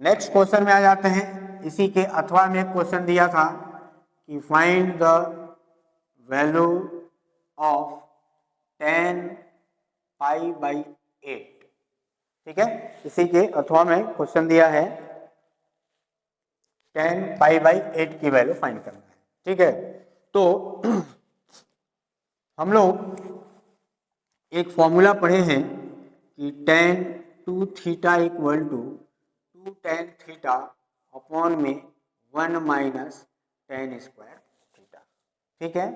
नेक्स्ट क्वेश्चन में आ जाते हैं। इसी के अथवा में क्वेश्चन दिया था कि find the value of tan π/8, ठीक है। इसी के अथवा में क्वेश्चन दिया है tan π/8 की वैल्यू फाइंड करना है, ठीक है। तो हम लोग एक फॉर्मूला पढ़े हैं कि tan 2 theta equal to 2 tan theta upon में 1 माइनस tan स्क्वायर थीटा, ठीक है।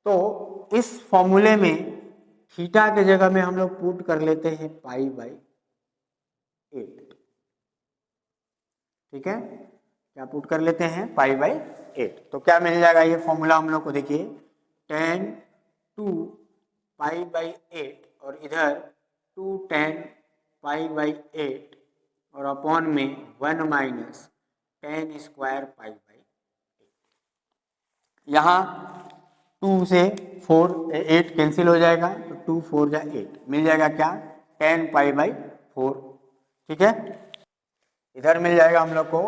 तो इस फॉर्मूले में थीटा के जगह में हम लोग पुट कर लेते हैं π/8, ठीक है। क्या पुट कर लेते हैं, π/8। तो क्या मिल जाएगा ये फॉर्मूला हम लोग को, देखिए tan 2 π/8 और इधर 2 tan π/8 और अपॉन में 1 माइनस tan स्क्वायर π/8। यहाँ 2 से 4 8 कैंसिल हो जाएगा, तो 2 4 जा 8 मिल जाएगा क्या, tan π/4, ठीक है। इधर मिल जाएगा हम लोग को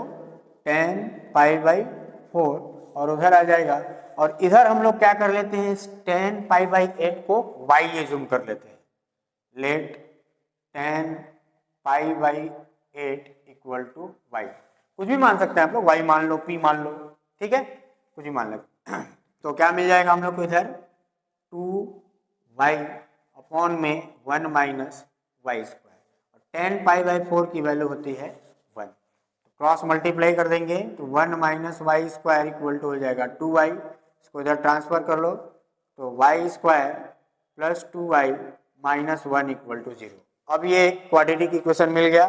tan π/4 और उधर आ जाएगा और इधर हम लोग क्या कर लेते हैं, tan पाई बाई 8 को y एज्यूम कर लेते हैं। Let tan pi by 8 equal to y, कुछ भी मान सकते हैं आप लोग, y मान लो, p मान लो, ठीक है, कुछ भी मान लो। तो क्या मिल जाएगा हम लोग को इधर 2y अपॉन में 1 माइनस वाई स्क्वायर, और tan पाई बाई 4 की वैल्यू होती है 1, तो क्रॉस मल्टीप्लाई कर देंगे तो 1 minus Y square equal to हो जाएगा 2y, इसको इधर ट्रांसफर कर लो तो Y square plus 2y minus 1 equal to 0। अब ये क्वाड्रेटिक इक्वेशन मिल गया।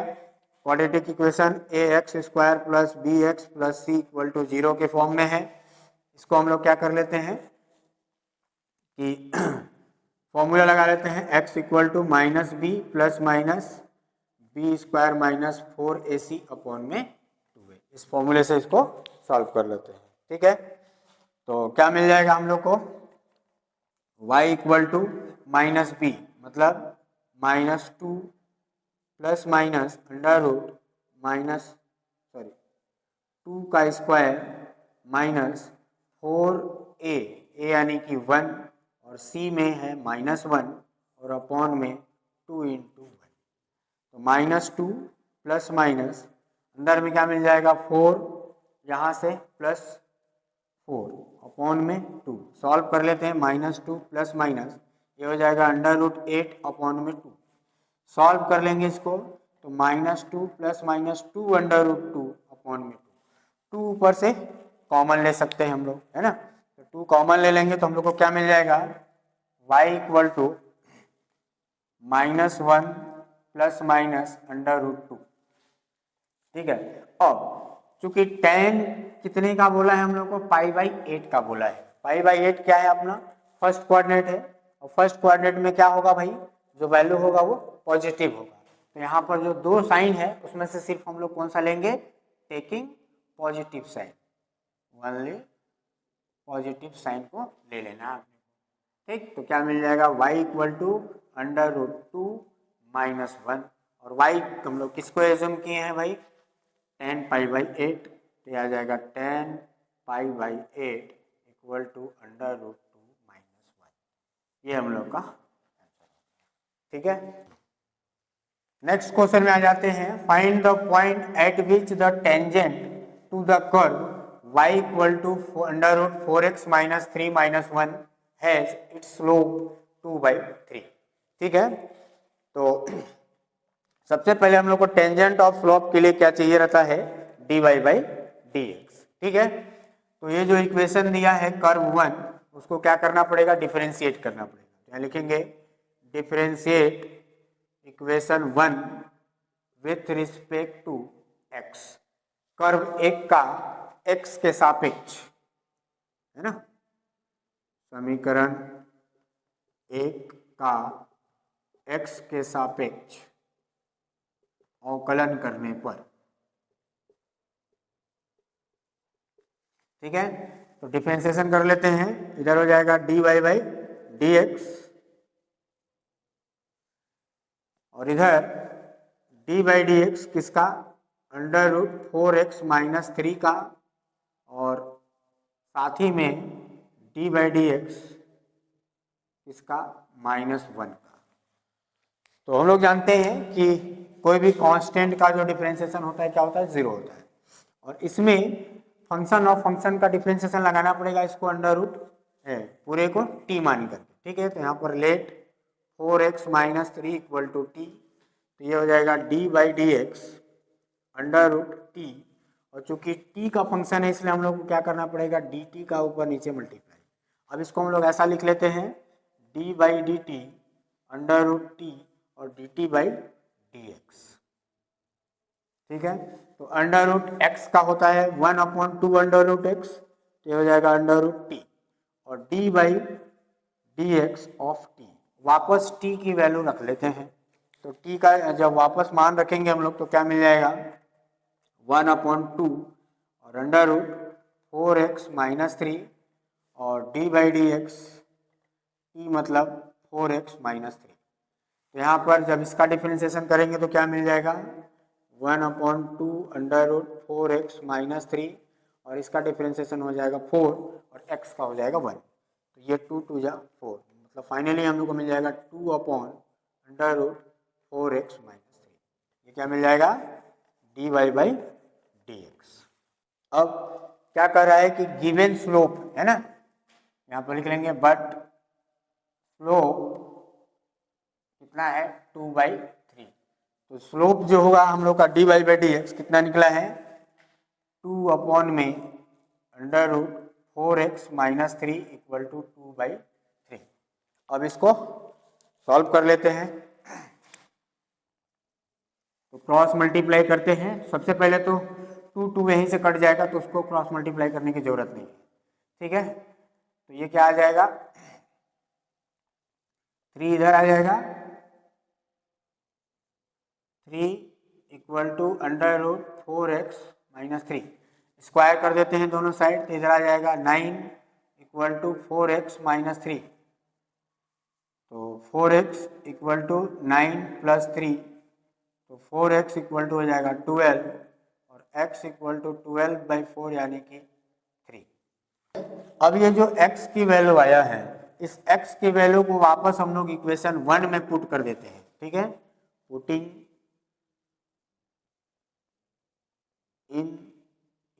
Quadratic equation ax square plus bx plus c equal to 0 के फॉर्म में है। इसको हम लोग क्या कर लेते हैं कि फॉर्मूला लगा लेते हैं, x equal to minus B plus minus B square minus 4ac upon में 2a। इस फॉर्मूले से इसको सॉल्व कर लेते हैं, ठीक है। तो क्या मिल जाएगा हम लोग को, y equal to minus b मतलब minus 2 plus minus under root minus 2 का स्क्वायर माइनस 4a, a यानी कि 1 और c में है माइनस 1 और अपॉन में 2 इंटू 1, तो माइनस 2 प्लस माइनस अंदर में क्या मिल जाएगा 4, यहाँ से प्लस 4 अपॉन में 2, सॉल्व कर लेते हैं, माइनस 2 प्लस माइनस ये हो जाएगा अंडर रूट 8 अपॉन में 2, सॉल्व कर लेंगे इसको तो minus 2 plus minus 2 under root 2 upon में 2 ऊपर से कॉमन ले सकते हैं हम लोग, है ना, तो 2 कॉमन ले लेंगे तो हम लोग को क्या मिल जाएगा, y equal to minus 1 plus minus under root 2, ठीक है। अब चूंकि tan कितने का बोला है हम लोग को, पाई बाई 8 का बोला है। पाई बाई 8 क्या है, अपना फर्स्ट कोऑर्डिनेट है, और फर्स्ट कोऑर्डिनेट में क्या होगा भाई, जो वैल्यू होगा वो पॉजिटिव होगा। तो यहाँ पर जो 2 साइन है उसमें से सिर्फ हम लोग कौन सा लेंगे, taking positive sign, only positive sign को ले लेना आपने, ठीक। तो क्या मिल जाएगा, y equal to under root 2 minus 1, और y हम लोग किसको एज्यूम किए हैं भाई, tan पाई बाई 8, तो आ जाएगा tan pi by 8 equal to under root 2 minus 1, ये हम लोग का, ठीक है। नेक्स्ट क्वेश्चन में आ जाते हैं, find the point at which the tangent to the curve y equal to under root 4x minus 3 minus 1 has its slope 2/3, ठीक है। तो सबसे पहले हम लोग को टेंजेंट ऑफ स्लोप के लिए क्या चाहिए रहता है, dy बाई dx, ठीक है। तो ये जो इक्वेशन दिया है कर्व 1, उसको क्या करना पड़ेगा, डिफरेंशिएट करना पड़ेगा। यहाँ लिखेंगे differentiate equation 1 with respect to x, curve 1 का x के सापेक्ष, है ना, समीकरण 1 का x के सापेक्ष अवकलन करने पर, ठीक है। तो डिफरेंशिएशन कर लेते हैं, इधर हो जाएगा dy बाई dx, और इधर d बाई डी एक्स किसका, अंडर रूट 4x माइनस 3 का, और साथ ही में d बाई डी एक्स किसका, माइनस 1 का। तो हम लोग जानते हैं कि कोई भी कांस्टेंट का जो डिफरेंशिएशन होता है क्या होता है, 0 होता है, और इसमें फंक्शन ऑफ फंक्शन का डिफरेंशिएशन लगाना पड़ेगा, इसको अंडर रूट है पूरे को t मान करके, ठीक है। तो यहाँ पर let 4x minus 3 equal to T, तो ये हो जाएगा d by D X under root T, और चूंकि t का फंक्शन है इसलिए हम लोग को क्या करना पड़ेगा, dt का ऊपर नीचे मल्टीप्लाई। अब इसको हम लोग ऐसा लिख लेते हैं, d by D T under root T और dt बाई डी एक्स, ठीक है। तो अंडर रूट x का होता है 1 अपॉन 2 अंडर रूट x, तो ये हो जाएगा अंडर रूट टी, और d by D x of T, वापस t की वैल्यू रख लेते हैं। तो t का जब वापस मान रखेंगे हम लोग तो क्या मिल जाएगा, 1 अपॉन 2 और अंडर रूट 4x माइनस 3 और d by D x, T मतलब 4x माइनस 3। तो यहाँ पर जब इसका डिफरेंशिएशन करेंगे तो क्या मिल जाएगा, 1 upon 2 under root 4x minus 3, और इसका डिफरेंशिएशन हो जाएगा 4 और x का हो जाएगा 1। तो ये 2 2 जा 4, मतलब फाइनली हम लोग को मिल जाएगा 2/4x - 3। ये क्या मिल जाएगा, dy/dx। अब क्या कर रहा है कि गिवन स्लोप है ना, यहाँ पर लिख लेंगे बट स्लोप कितना है 2/3। तो स्लोप जो होगा हम लोग का dy/dx कितना निकला है 2/√4x - 3 = 2/3। अब इसको सॉल्व कर लेते हैं। तो क्रॉस मल्टीप्लाई करते हैं। सबसे पहले तो 2 यहीं से कट जाएगा तो उसको क्रॉस मल्टीप्लाई करने की जरूरत नहीं है, ठीक है। तो ये क्या आ जाएगा 3 इधर आ जाएगा, 3 = √4x - 3। स्क्वायर कर देते हैं दोनों साइड, तो इधर आ जाएगा 9 = 4x - 3। तो 4x = 9 + 3, तो 4x = हो जाएगा 12 और x = 12/4 यानी कि 3। अब ये जो x की वैल्यू आया है, इस x की वैल्यू को वापस हम लोग इक्वेशन 1 में पुट कर देते हैं, ठीक है। पुटिंग इन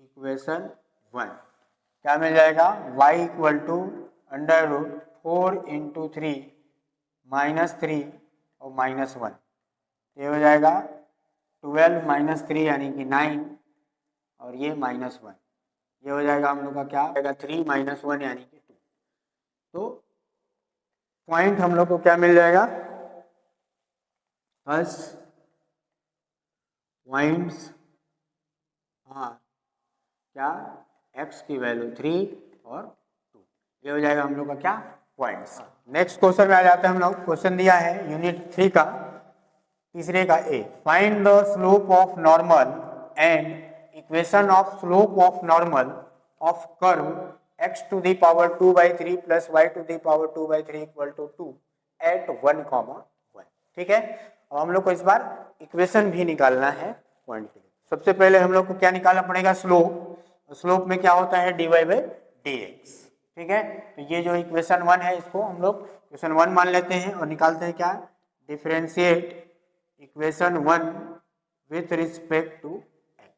इक्वेशन 1 क्या मिल जाएगा, y = √4 × 3 - 3 और -1। ये हो जाएगा 12 - 3 यानी कि 9 और ये -1। ये हो जाएगा हम लोग का क्या आएगा 3 - 1 यानी कि 2। तो पॉइंट हम लोग को क्या मिल जाएगा, बस पॉइंट्स क्या x की वैल्यू 3 और 2। ये हो जाएगा हम लोग का क्या पॉइंट्स। नेक्स्ट क्वेश्चन में आ जाते हैं हम लोग। क्वेश्चन दिया है यूनिट 3 का तीसरे का a, find the slope of normal and equation of slope of normal of curve x⁴ plus y⁴ = 2 at 1, 1। ठीक है। अब हम लोग को इस बार इक्वेशन भी निकालना है पॉइंट के लिए। सबसे पहले हम लोग को क्या निकालना पड़ेगा, स्लोप। स्लोप में क्या होता है dy/dx। ठीक है। तो ये जो इक्वेशन 1 है इसको हम लोग इक्वेशन 1 मान लेते हैं और निकालते हैं क्या, differentiate equation 1 with respect to x।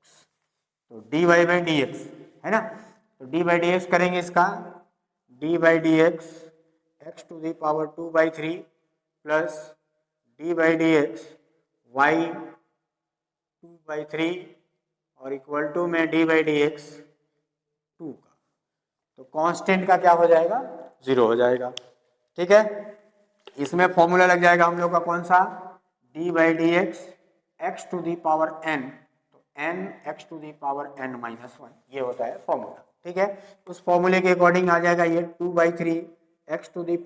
तो dy/dx है ना, तो dy/dx करेंगे इसका dy/dx x⁴ plus dy/dx y⁴ और इक्वल टू में dy/dx 2 का। तो कांस्टेंट का क्या हो जाएगा 0 हो जाएगा। ठीक है। इसमें फॉर्मूला लग जाएगा हम लोग का कौन सा, dy/dx x⁴n, तो n x⁴n-1 ये होता है फॉर्मूला। ठीक है। उस फॉर्मूले के अकॉर्डिंग आ जाएगा ये 2/3 x⁴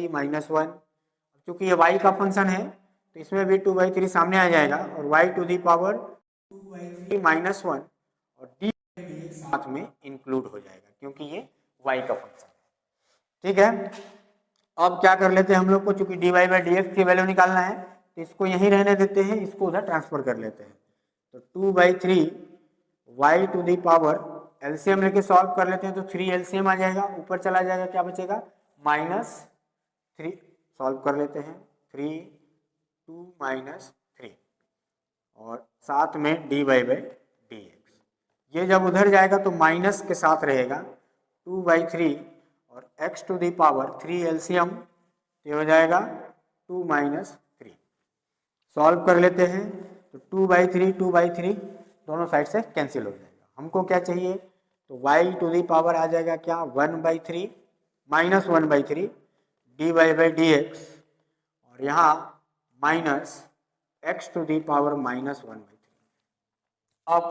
-1। क्योंकि ये y का फंक्शन है तो इसमें भी 2/3 सामने आ जाएगा और y⁴ -1 और dy/dx साथ में इंक्लूड हो जाएगा क्योंकि ये y का फंक्शन है। ठीक है। अब क्या कर लेते हैं हम लोग को, चूंकि dy/dx की वैल्यू निकालना है तो इसको यहीं रहने देते हैं, इसको उधर ट्रांसफर कर लेते हैं। तो 2/3 y⁴ एलसीएम लेके सॉल्व कर लेते हैं तो 3 एलसीएम आ जाएगा, ऊपर चला जाएगा, क्या बचेगा -3। सॉल्व कर लेते हैं 3 2 -3 और साथ में dy/dx। ये जब उधर जाएगा तो माइनस के साथ रहेगा 2/3 और x⁴ 3 एलसीएम, ये हो जाएगा 2 - 3। सॉल्व कर लेते हैं तो 2/3 दोनों साइड से कैंसिल हो जाएगा। हमको क्या चाहिए, तो y⁴ आ जाएगा क्या 1/3 -1/3 dy/dx और यहाँ माइनस x⁴ -1/3। अब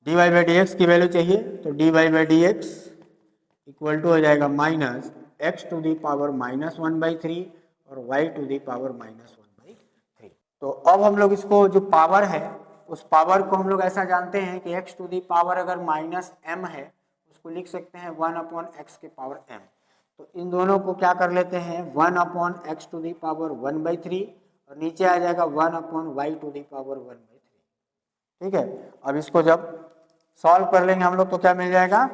dy/dx की वैल्यू चाहिए तो dy/dx इक्वल टू हो जाएगा माइनस x⁴ -1/3 और y⁴ -1/3। तो अब हम लोग इसको जो पावर है उस पावर को हम लोग ऐसा जानते हैं कि x⁴ अगर -m है उसको लिख सकते हैं 1/x⁴m। तो इन दोनों को क्या कर लेते हैं 1/x⁴ 1/3 और नीचे आ जाएगा 1/y⁴ 1/3। ठीक है। अब इसको जब सॉल्व कर लेंगे हम लोग तो क्या मिल जाएगा,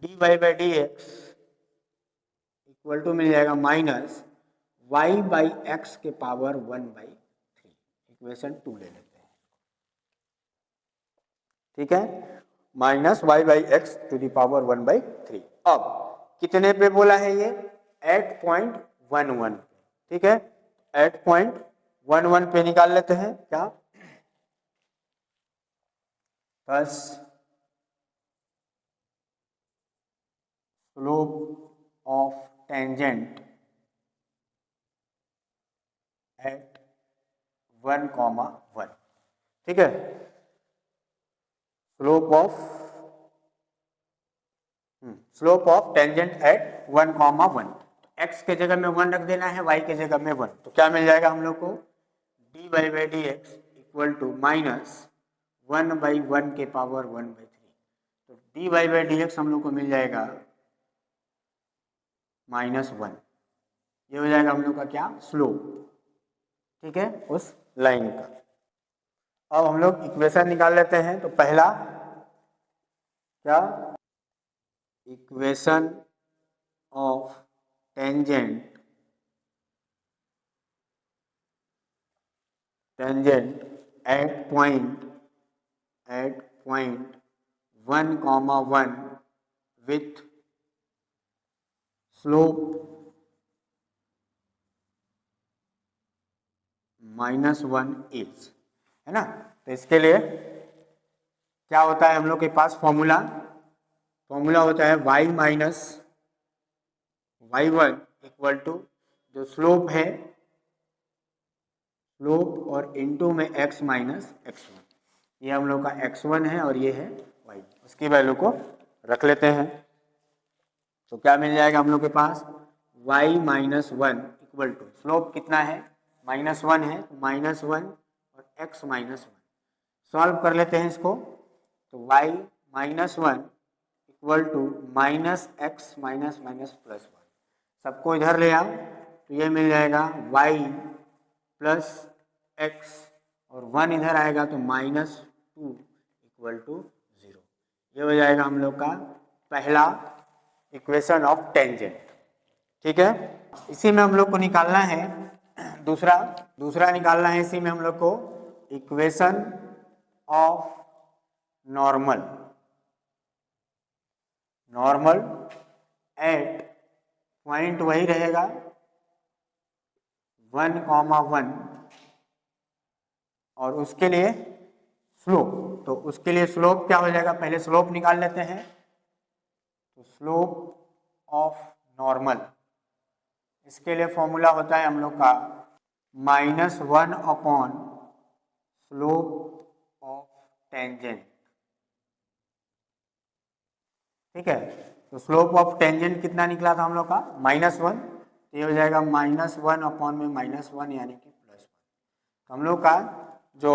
dy by D x equal to मिल जाएगा माइनस y बाई एक्स के पावर 1/3। इक्वेशन 2 ले लेते हैं, ठीक है, minus y by x to the power 1/3। अब कितने पे बोला है ये, 8.11, ठीक है, 8.11 पे निकाल लेते हैं क्या, बस स्लोप ऑफ टेंजेंट एट 1,1, ठीक है, slope of tangent at 1,1। X के जगह में 1 रख देना है, वाई के जगह में 1, तो क्या मिल जाएगा हम लोग को, D Y by D x equal to minus 1/1 के पावर 1/3। तो D Y by D X हम लोग को मिल जाएगा -1। ये हो जाएगा हम लोग का क्या, स्लोप, ठीक है, उस लाइन का। अब हम लोग इक्वेशन निकाल लेते हैं। तो पहला क्या, equation of tangent at point 1,1 with slope -1 is, है ना। तो इसके लिए क्या होता है हम लोग के पास, फॉर्मूला होता है y minus y1 equal to जो स्लोप है, स्लोप और इनटू में x माइनस x1। ये हम लोग का x1 है और ये है y, उसकी वैल्यू को रख लेते हैं। तो क्या मिल जाएगा हम लोग के पास, y minus 1 equal to slope कितना है, -1 है, -1 और x -1। सॉल्व कर लेते हैं इसको। तो y -1 इक्वल टू -x -+1। सबको इधर ले आओ तो ये मिल जाएगा y प्लस x और 1 इधर आएगा तो -2 इक्वल टू 0। ये हो जाएगा हम लोग का पहला इक्वेशन ऑफ टेंजेंट, ठीक है। इसी में हम लोग को निकालना है दूसरा निकालना है इसी में हम लोग को equation of normal at point वही रहेगा 1,1 और उसके लिए स्लोप। तो उसके लिए स्लोप क्या हो जाएगा, पहले स्लोप निकाल लेते हैं। तो स्लोप ऑफ नॉर्मल, इसके लिए फॉर्मूला होता है हम लोग का -1 अपॉन स्लोप ऑफ टेंजेंट, ठीक है। तो स्लोप ऑफ टेंजेंट कितना निकला था हम लोग का, -1। तो ये हो जाएगा -1 अपॉन में -1 यानी कि +1। तो हम लोग का जो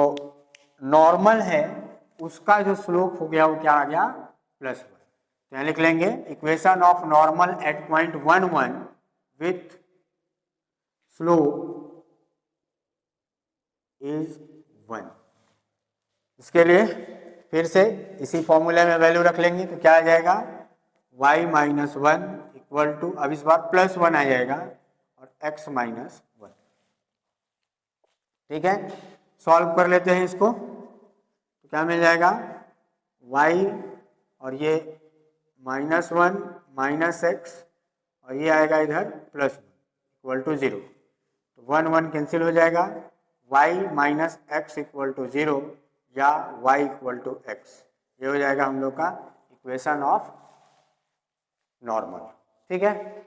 नॉर्मल है उसका जो स्लोप हो गया वो क्या आ गया, +1। तो यहाँ लिख लेंगे equation of normal at point 1,1 with slope is 1। इसके लिए फिर से इसी फॉर्मूले में वैल्यू रख लेंगे तो क्या आ जाएगा, y -1 इक्वल टू, अब इस बार +1 आ जाएगा और x -1, ठीक है। सॉल्व कर लेते हैं इसको तो क्या मिल जाएगा, y और ये -1 -x और ये आएगा इधर +1 इक्वल टू 0। तो 1 1 कैंसिल हो जाएगा, y minus x equal to 0 या y इक्वल टू x। ये हो जाएगा हम लोग का इक्वेशन ऑफ नॉर्मल, ठीक है।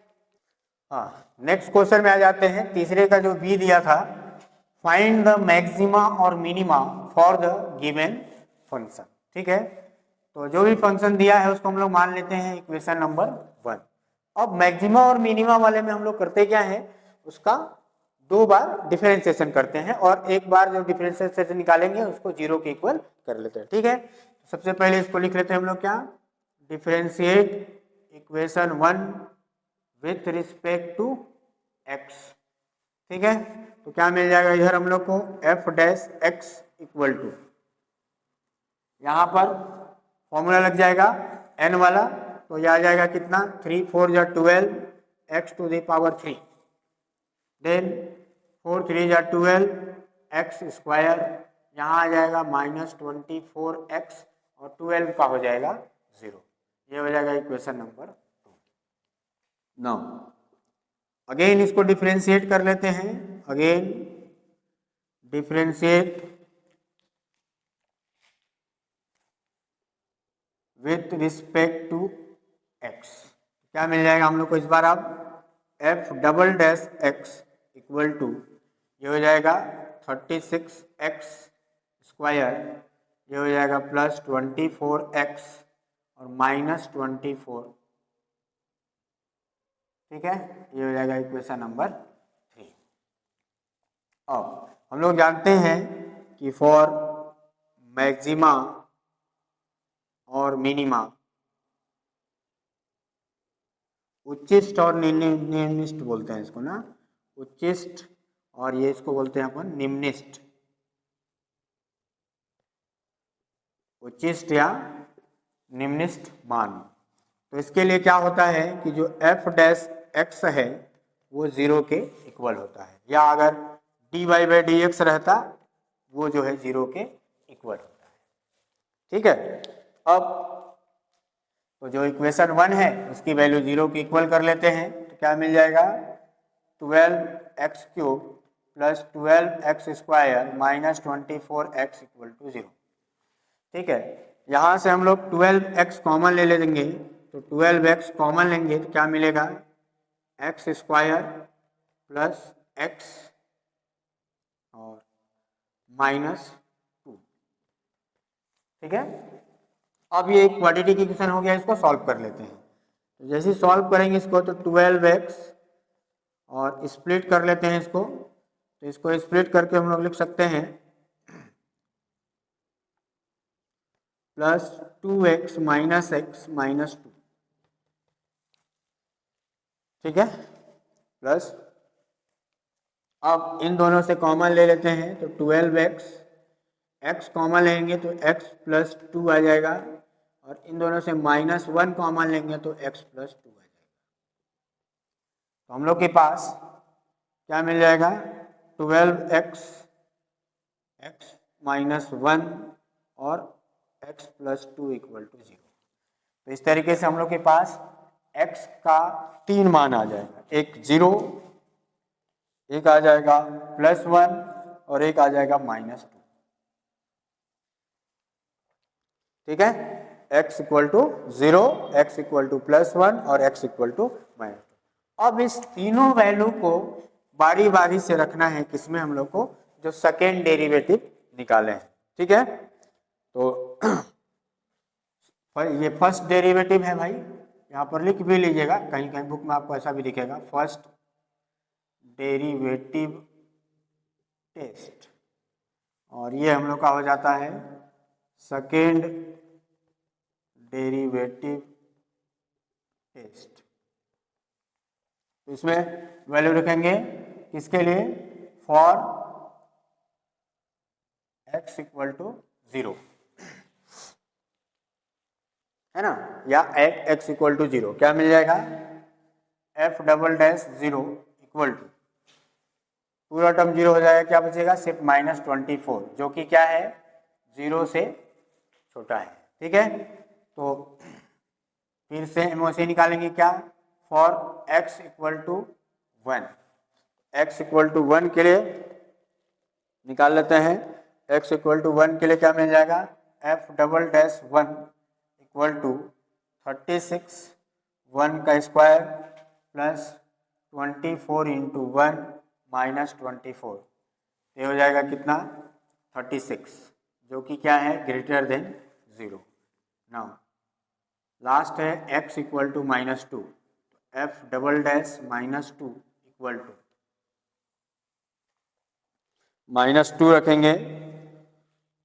हाँ, नेक्स्ट क्वेश्चन में आ जाते हैं। तीसरे का जो बी दिया था, फाइंड द मैक्सिमा और minima for the given function, ठीक है। तो जो भी फंक्शन दिया है उसको हम लोग मान लेते हैं इक्वेशन नंबर 1। अब मैक्सिमा और मिनिमा वाले में हम लोग करते क्या है, उसका 2 बार डिफरेंशिएशन करते हैं और एक बार जो डिफरेंशिएशन निकालेंगे उसको 0 के इक्वल कर लेते हैं, ठीक है। सबसे पहले इसको लिख लेते हैं हम लोग क्या, differentiate equation 1 with respect to x, ठीक है। तो क्या मिल जाएगा इधर हम लोग को f dash x equal to, यहाँ पर फॉर्मूला लग जाएगा n वाला, तो यह आ जाएगा कितना 3 4 जा 12 x to the power 3, then 4 3 जा 12 एक्स स्क्वायर, यहाँ आ जाएगा -24x और 12 का हो जाएगा 0। ये हो जाएगा इक्वेशन नंबर 2। नाउ अगेन इसको डिफरेंशिएट कर लेते हैं, again differentiate with respect to x, क्या मिल जाएगा हम लोग को इस बार? अब f double dash x equal to, ये हो जाएगा 36x स्क्वायर, ये हो जाएगा प्लस 24x और -24, ठीक है, ये हो जाएगा इक्वेशन नंबर 3। अब हम लोग जानते हैं कि फॉर मैक्सिमा और मिनिमा, उच्चिष्ट और निम्निष्ट बोलते हैं इसको ना, उच्चिष्ट और ये इसको बोलते हैं अपन निम्निष्ट, उच्चिष्ट या निम्निष्ट मान। तो इसके लिए क्या होता है कि जो f डैश x है वो 0 के इक्वल होता है, या अगर dy/dx रहता वो जो है 0 के इक्वल होता है, ठीक है। अब तो जो इक्वेशन 1 है उसकी वैल्यू 0 के इक्वल कर लेते हैं, तो क्या मिल जाएगा 12x³ plus 12x square minus 24x equal to 0, ठीक है। यहाँ से हम लोग 12x कॉमन ले लेंगे, तो 12x कॉमन लेंगे तो क्या मिलेगा x स्क्वायर प्लस x और -2, ठीक है। अब ये एक क्वाड्रेटिक इक्वेशन हो गया, इसको सॉल्व कर लेते हैं। तो जैसे सॉल्व करेंगे इसको तो 12x और स्प्लिट कर लेते हैं इसको, तो इसको स्प्लिट करके हम लोग लिख सकते हैं plus 2x minus x minus 2, ठीक है, प्लस अब इन दोनों से कॉमन ले लेते हैं तो 12x, x कॉमन लेंगे तो x प्लस 2 आ जाएगा, और इन दोनों से -1 कॉमन लेंगे तो x प्लस 2 आ जाएगा। तो हम लोग के पास क्या मिल जाएगा 12x x माइनस 1 और x प्लस 2 इक्वल टू 0। तो इस तरीके से हम लोग के पास x का 3 मान आ जाएगा, एक 0, एक आ जाएगा +1 और एक आ जाएगा -2, ठीक है। x equal to 0, x equal to +1 और x इक्वल टू -2। अब इस तीनों वैल्यू को बारी बारी से रखना है किसमें हम लोग को, जो सेकेंड डेरिवेटिव निकाले हैं, ठीक है। तो ये फर्स्ट डेरिवेटिव है भाई, यहाँ पर लिख भी लीजिएगा, कहीं कहीं बुक में आपको ऐसा भी दिखेगा फर्स्ट डेरिवेटिव टेस्ट, और ये हम लोग का हो जाता है सेकेंड डेरिवेटिव टेस्ट। तो इसमें वैल्यू रखेंगे किसके लिए, फॉर x इक्वल टू 0, है ना, या x इक्वल टू 0, क्या मिल जाएगा f double dash 0 equal to, पूरा टर्म 0 हो जाएगा, क्या बचेगा सिर्फ -24, जो कि क्या है 0 से छोटा है, ठीक है। तो फिर से हम उसे निकालेंगे क्या, for x equal to 1, x equal to 1 के लिए निकाल लेते हैं, x इक्वल टू 1 के लिए क्या मिल जाएगा f double dash 1 equal to 36 1 का स्क्वायर प्लस 24 इंटू 1 माइनस 24, ये हो जाएगा कितना 36, जो कि क्या है ग्रेटर देन 0। नाउ लास्ट है x equal to -2, f double dash -2 equal to -2 रखेंगे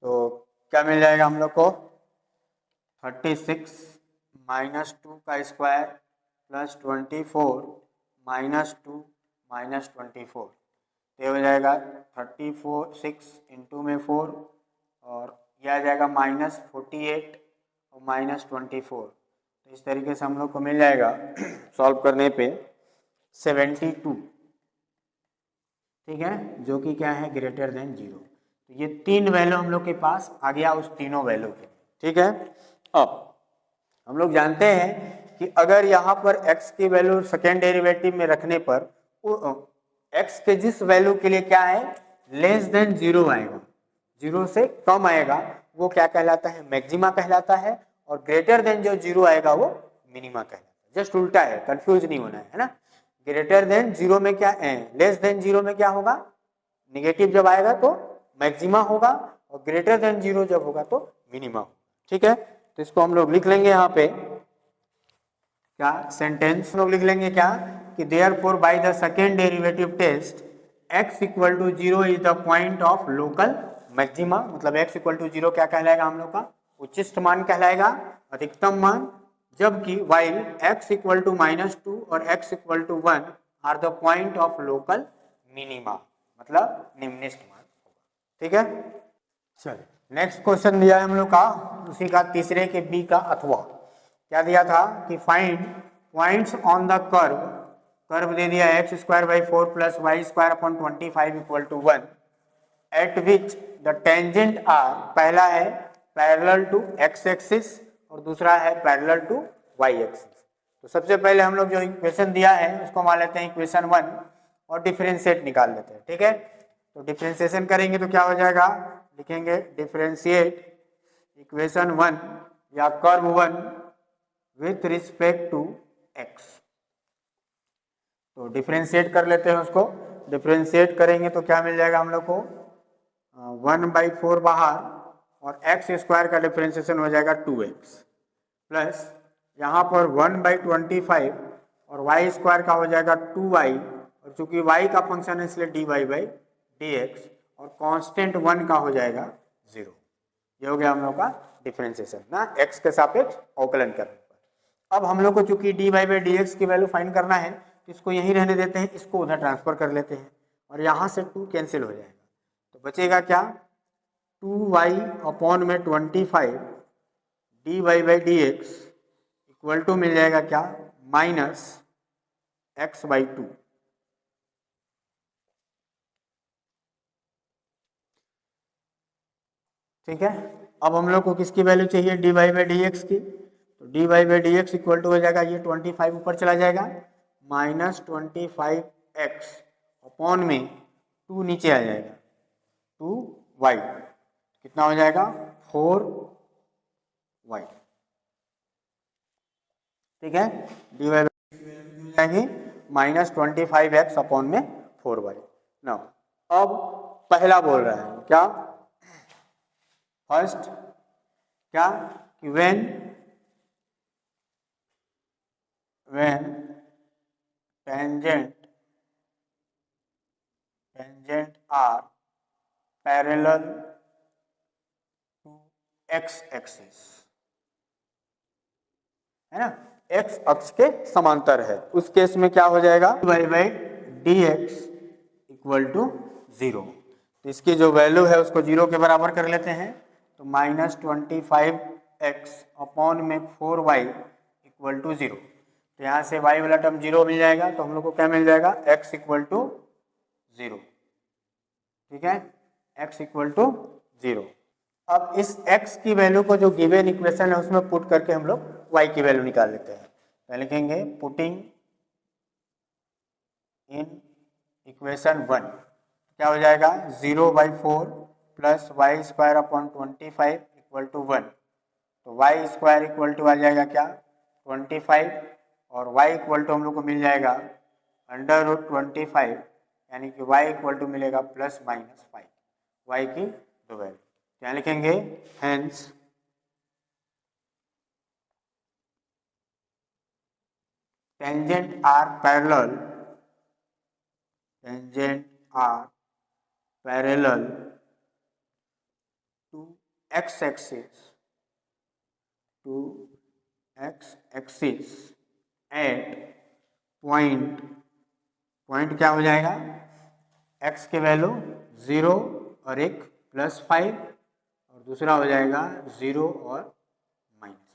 तो क्या मिल जाएगा हम लोग को 36 -2 का स्क्वायर प्लस 24 -2 -24, ये हो जाएगा 36 इंटू में 4 और यह आ जाएगा -48 और -24। तो इस तरीके से हम लोग को मिल जाएगा सॉल्व करने पे 72, ठीक है, जो कि क्या है ग्रेटर देन 0। तो ये 3 वैल्यू हम लोग के पास आ गया उस तीनों वैल्यू के, ठीक है। अब हम लोग जानते हैं कि अगर यहाँ पर x की वैल्यू सेकेंड डेरिवेटिव में रखने पर x के जिस वैल्यू के लिए क्या है लेस देन 0 आएगा, 0 से कम आएगा, वो क्या कहलाता है मैक्सिमा कहलाता है, और ग्रेटर देन जो 0 आएगा वो मिनिमा कहलाता है। जस्ट उल्टा है, कंफ्यूज नहीं होना है ना। ग्रेटर देन 0 में क्या है, लेस देन 0 में क्या होगा, निगेटिव जब आएगा तो मैक्सिमा होगा, और ग्रेटर देन 0 जब होगा तो मिनिमा होगा, ठीक है। तो इसको हम लोग लिख लेंगे यहाँ पे क्या सेंटेंस लोग लिख लेंगे क्या कि therefore by the second derivative test x equal to 0 is the point of local maxima. मतलब x इक्वल टू 0 क्या कहलाएगा हम लोग का उच्चिष्ट मान कहलाएगा, अधिकतम मान, जबकि while x इक्वल टू -2 और x equal to 1 are the point of local minima, मतलब निम्निष्ट मान होगा, ठीक है। चलिए नेक्स्ट क्वेश्चन दिया है हम लोग का उसी का तीसरे के बी का अथवा, क्या दिया था कि find points on the curve, curve दे दिया x²/4 plus y²/25 equal to 1 at which the tangent are, पहला है पैरेलल टू x एक्सिस और दूसरा है पैरेलल टू y एक्सिस। तो सबसे पहले हम लोग जो इक्वेशन दिया है उसको मान लेते हैं इक्वेशन 1 और डिफरेंशिएट निकाल लेते हैं, ठीक है। तो डिफरेंशिएशन करेंगे तो क्या हो जाएगा, लिखेंगे डिफरेंशिएट इक्वेशन 1 या curve 1 with respect to x। तो डिफरेंशिएट कर लेते हैं उसको, डिफरेंशिएट करेंगे तो क्या मिल जाएगा हम लोग को 1/4 बाहर, और x² का डिफरेंशिएशन हो जाएगा 2x, प्लस यहाँ पर 1/25 और y² का हो जाएगा 2y, और चूंकि y का फंक्शन है इसलिए dy/dx, और कांस्टेंट 1 का हो जाएगा 0। ये हो गया हम लोग का डिफरेंशिएशन ना x के सापेक्ष अवकलन करने पर। अब हम लोग को चूंकि dy/dx की वैल्यू फाइंड करना है, इसको यहीं रहने देते हैं, इसको उधर ट्रांसफर कर लेते हैं, और यहाँ से 2 कैंसिल हो जाएगा, तो बचेगा क्या 2y/25 dy/dx इक्वल टू मिल जाएगा क्या -x/2। ठीक है। अब हम लोग को किसकी वैल्यू चाहिए dy/dx की, तो dy/dx इक्वल टू हो जाएगा ये 25 ऊपर चला जाएगा -25x अपॉन में 2 नीचे आ जाएगा 2y, कितना हो जाएगा 4y, ठीक है। dy जाएगी -25x अपॉन में 4y। नाउ अब पहला बोल रहा है क्या, फर्स्ट क्या कि when tangent are parallel to x axis, है ना, x अक्ष के समांतर है, उस केस में क्या हो जाएगा dy/dx इक्वल टू 0। तो इसकी जो वैल्यू है उसको 0 के बराबर कर लेते हैं, तो -25x अपॉन में 4y इक्वल टू 0। तो यहाँ से y वाला टर्म 0 मिल जाएगा, तो हम लोग को क्या मिल जाएगा x इक्वल टू 0, ठीक है, x इक्वल टू 0। अब इस x की वैल्यू को जो गिवन इक्वेशन है उसमें पुट करके हम लोग y की वैल्यू निकाल लेते हैं। तो लिखेंगे पुटिंग इन इक्वेशन 1, क्या हो जाएगा 0/4 प्लस y²/25 इक्वल टू 1। तो y² इक्वल टू आ जाएगा क्या 25, और y इक्वल टू हम लोग को मिल जाएगा √25, यानी कि y इक्वल टू मिलेगा ±5, y की दो वैल्यू। क्या लिखेंगे hence tangent are parallel to x axis at point क्या हो जाएगा x के वैल्यू 0 और एक +5 और दूसरा हो जाएगा 0 और -5।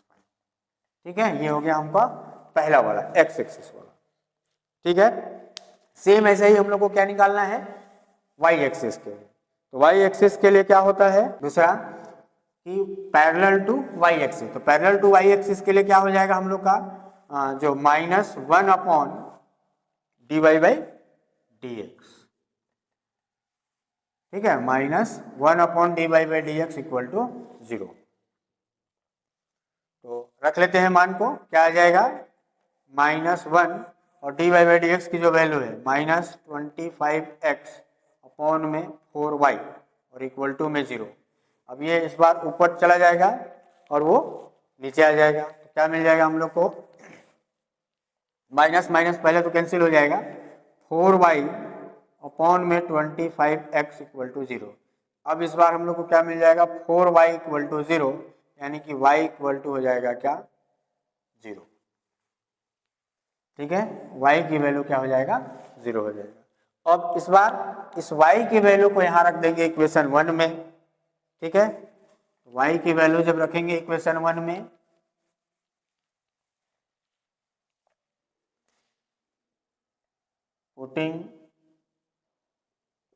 ठीक है, ये हो गया हमका पहला वाला एक्स एक्सिस वाला। ठीक है, सेम ऐसे ही हम लोग को क्या निकालना है, वाई एक्सिस के लिए। तो वाई एक्सिस के लिए क्या होता है दूसरा कि पैरेलल टू वाई एक्सिस। तो पैरेलल टू वाई एक्सिस के लिए क्या हो जाएगा हम लोग का जो -1 upon dy by D x. ठीक है, -1 upon dy by D x equal to 0। तो रख लेते हैं मान को, क्या आ जाएगा -1 और dy बाई डी एक्स की जो वैल्यू है -25x अपॉन में 4y और इक्वल टू में 0। अब ये इस बार ऊपर चला जाएगा और वो नीचे आ जाएगा। तो क्या मिल जाएगा हम लोग को, माइनस माइनस पहले तो कैंसिल हो जाएगा, 4y अपॉन में 25x इक्वल टू 0। अब इस बार हम लोग को क्या मिल जाएगा, 4y इक्वल टू 0, यानी कि y इक्वल टू हो जाएगा क्या 0। ठीक है, y की वैल्यू क्या हो जाएगा 0 हो जाएगा। अब इस बार इस y की वैल्यू को यहाँ रख देंगे इक्वेशन 1 में। ठीक है, y की वैल्यू जब रखेंगे इक्वेशन 1 में, पुटिंग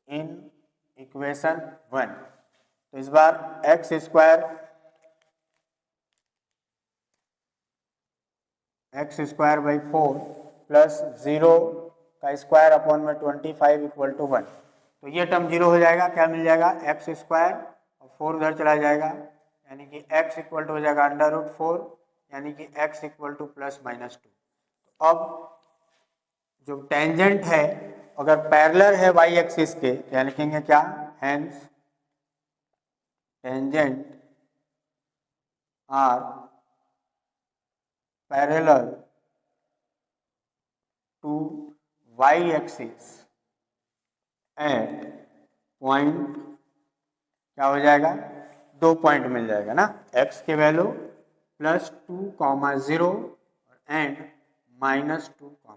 इन इक्वेशन 1, तो इस बार एक्स स्क्वायर बाई 4 प्लस 0 का स्क्वायर अपॉन में 25 इक्वल टू 1। तो ये टर्म 0 हो जाएगा, क्या मिल जाएगा एक्स स्क्वायर और 4 उधर चला जाएगा, यानी कि x इक्वल टू हो जाएगा √4, यानी कि x इक्वल टू +-2। तो अब जो टेंजेंट है अगर पैरेलल है y एक्सिस के, क्या लिखेंगे क्या, hence tangent are parallel to y axis at point, क्या हो जाएगा 2 पॉइंट मिल जाएगा ना, x के वैल्यू +2, 0 एंड -2, 0।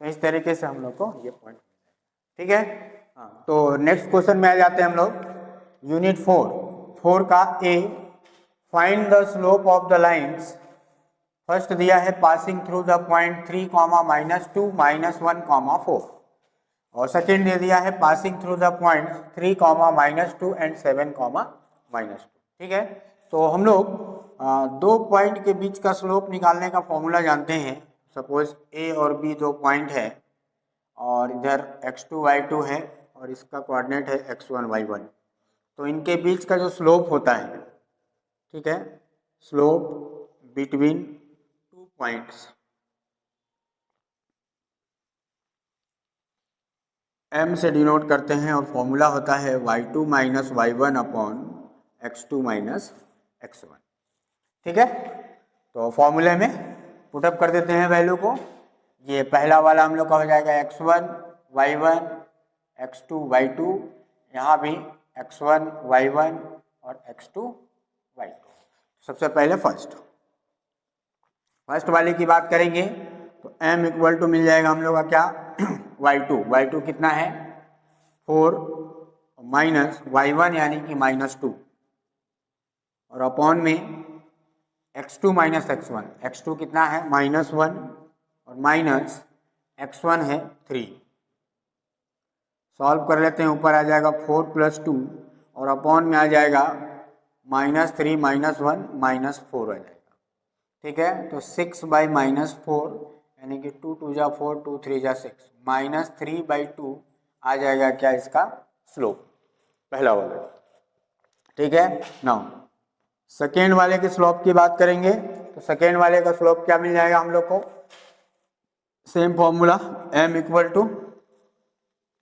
तो इस तरीके से हम लोग को ये पॉइंट मिल जाएगा। ठीक है, हाँ, तो नेक्स्ट क्वेश्चन में आ जाते हैं हम लोग। यूनिट 4 का a, find the slope of the lines. First दिया है पासिंग थ्रू द पॉइंट 3, -2, -1, 4, और सेकेंड दे दिया है passing through the point 3, -2 and 7, -2। ठीक है, तो हम लोग 2 पॉइंट के बीच का स्लोप निकालने का फॉर्मूला जानते हैं। सपोज ए और बी 2 पॉइंट है और इधर x2 y2 है और इसका कोऑर्डिनेट है x1 y1। तो इनके बीच का जो स्लोप होता है, ठीक है, स्लोप बिटवीन 2 पॉइंट्स m से डिनोट करते हैं और फॉर्मूला होता है y2 - y1 upon x2 - x1। ठीक है, तो फॉर्मूले में पुटअप कर देते हैं वैल्यू को। ये पहला वाला हम लोग का हो जाएगा x1 y1, x2 y2, यहाँ भी x1 y1 और x2 y2। सबसे पहले फर्स्ट वाले की बात करेंगे तो m इक्वल टू मिल जाएगा हम लोग का क्या y2 कितना है 4 माइनस y1 यानी कि -2 और अपॉन में x2 - x1 कितना है -1 और माइनस x1 है 3। सॉल्व कर लेते हैं, ऊपर आ जाएगा 4 + 2 और अपॉन में आ जाएगा -3 - 1 -4 आ जाएगा। ठीक है, तो 6/-4 यानी कि 2 × 2 = 4, 2 × 3 = 6, -3/2 आ जाएगा क्या इसका स्लोप, पहला वाला। ठीक है, नाउ सेकेंड वाले के स्लोप की बात करेंगे तो सेकेंड वाले का स्लोप क्या मिल जाएगा हम लोग को, same formula m equal to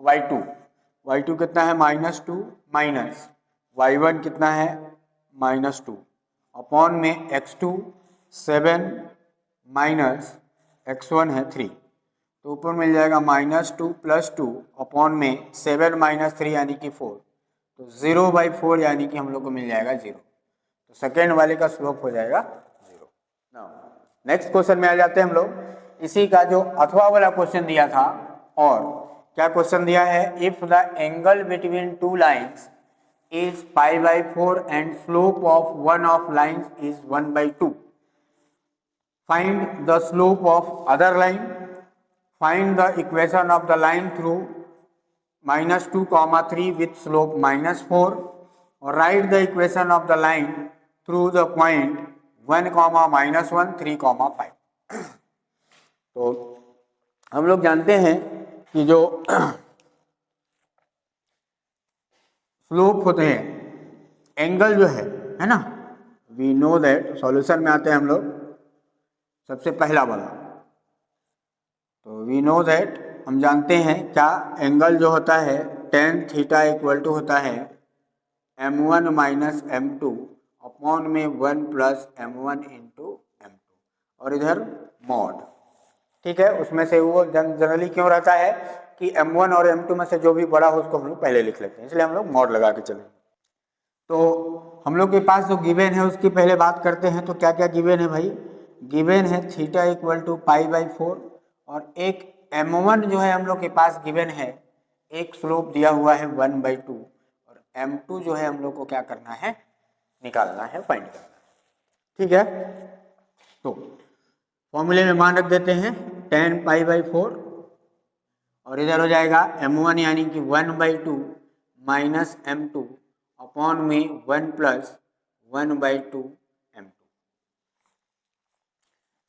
y2 कितना है -2 माइनस y1 कितना है -2 अपॉन में x2 7 माइनस x1 है 3। तो ऊपर मिल जाएगा -2 + 2 अपॉन में 7 - 3 यानी कि 4। तो 0/4 यानी कि हम लोग को मिल जाएगा 0। तो सेकेंड वाले का स्लोप हो जाएगा 0। नेक्स्ट क्वेश्चन में आ जाते हैं हम लोग। इसी का जो अथवा वाला क्वेश्चन दिया था, और क्या क्वेश्चन दिया है, if the angle between 2 lines is π/4 and slope of one of lines is 1/2, find the slope of other line, find the equation of the line through -2, 3 with slope -4 और write the equation of the line through the point 1, -1, 3, 5। तो हम लोग जानते हैं कि जो slope होते हैं, एंगल जो है ना, वी नो दैट, सॉल्यूशन में आते हैं हम लोग सबसे पहला वाला, तो वी नो दैट, हम जानते हैं क्या, एंगल जो होता है tan थीटा इक्वल टू होता है m1 माइनस m2 अपॉन में 1 प्लस m1 इंटू m2 और इधर मॉड। ठीक है, उसमें से वो जनरली क्यों रहता है कि m1 और m2 में से जो भी बड़ा हो उसको हम लोग पहले लिख लेते हैं, इसलिए हम लोग मॉड लगा के चलेंगे। तो हम लोग के पास जो गिवन है उसकी पहले बात करते हैं। तो क्या क्या गिवन है भाई? गिवन है थीटा इक्वल टू π/4 और एक m1 जो है हम लोग के पास गिवन है, एक स्लोप दिया हुआ है 1/2 और m2 जो है हम लोग को क्या करना है, निकालना है, फाइंड करना है। ठीक है, तो फॉर्मूले में मान रख देते हैं tan π/4 और इधर हो जाएगा m1 यानी कि 1/2 माइनस m2 अपॉन में 1 प्लस 1/2 m2।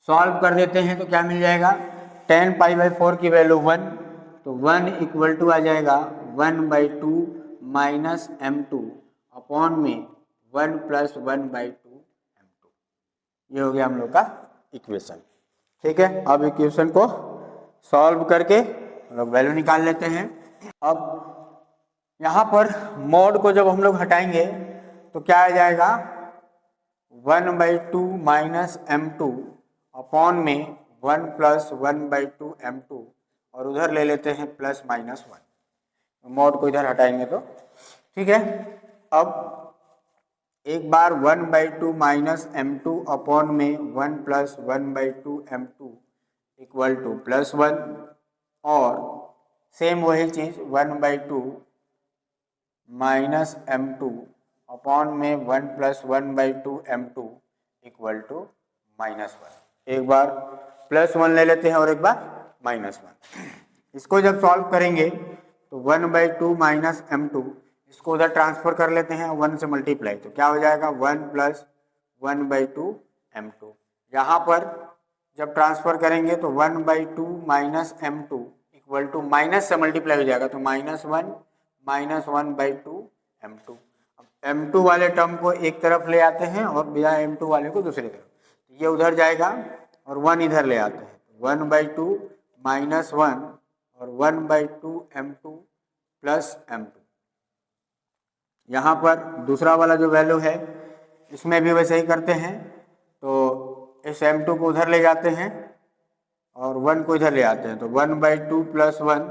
सॉल्व कर देते हैं तो क्या मिल जाएगा, tan π/4 की वैल्यू 1, तो 1 इक्वल टू आ जाएगा 1/2 माइनस m2 अपॉन में 1 प्लस 1/2 m2। ये हो गया हम लोग का इक्वेशन। ठीक है, अब इक्वेशन को सॉल्व करके हम लोग वैल्यू निकाल लेते हैं। अब यहाँ पर मॉड को जब हम लोग हटाएंगे तो क्या आ जाएगा, 1/2 माइनस m2 अपॉन में 1 प्लस 1/2 m2 और उधर ले लेते हैं प्लस -1, मॉड को इधर हटाएंगे तो ठीक है। अब एक बार 1/2 माइनस m2 अपॉन में 1 प्लस 1/2 m2 इक्वल टू +1 और सेम वही चीज 1/2 माइनस m2 अपॉन में 1 प्लस 1/2 m2 इक्वल टू -1। एक बार +1 ले लेते हैं और एक बार -1। इसको जब सॉल्व करेंगे तो 1/2 माइनस m2 इसको उधर ट्रांसफर कर लेते हैं 1 से मल्टीप्लाई, तो क्या हो जाएगा 1 प्लस 1/2 m2। यहाँ पर जब ट्रांसफर करेंगे तो 1/2 minus m2 equal to minus से मल्टीप्लाई हो जाएगा, तो -1 माइनस 1/2 m2। अब m2 वाले टर्म को एक तरफ ले आते हैं और बिना m2 वाले को दूसरी तरफ, ये उधर जाएगा और 1 इधर ले आते हैं, 1/2 माइनस 1 और 1/2 m2 प्लस m2। यहाँ पर दूसरा वाला जो वैल्यू है इसमें भी वैसे ही करते हैं, तो इस m2 को उधर ले जाते हैं और 1 को इधर ले आते हैं, तो 1/2 प्लस 1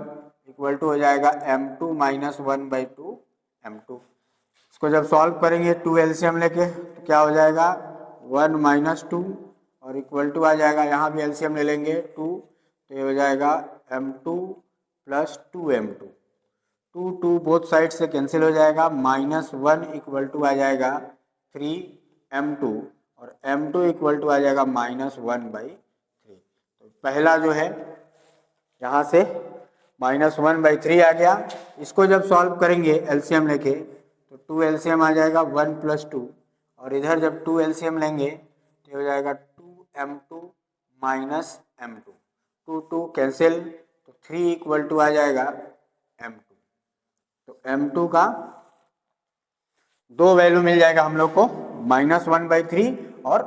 इक्वल टू हो जाएगा m2 माइनस 1/2 m2। इसको जब सॉल्व करेंगे 2 एलसीएम लेके तो क्या हो जाएगा 1 माइनस 2 और इक्वल टू आ जाएगा, यहाँ भी एलसीएम ले लेंगे 2, तो ये हो जाएगा m2 plus 2m2। 2 both side से कैंसिल हो जाएगा, -1 इक्वल टू आ जाएगा 3m2 और m2 इक्वल टू आ जाएगा -1/3। तो पहला जो है यहाँ से -1/3 आ गया। इसको जब सॉल्व करेंगे एलसीएम लेके तो 2 एलसीएम आ जाएगा 1 प्लस 2 और इधर जब 2 एलसीएम लेंगे तो हो जाएगा 2m2 माइनस m2, 2 कैंसिल, तो 3 इक्वल टू आ जाएगा m2। तो m2 का दो वैल्यू मिल जाएगा हम लोग को, -1/3 और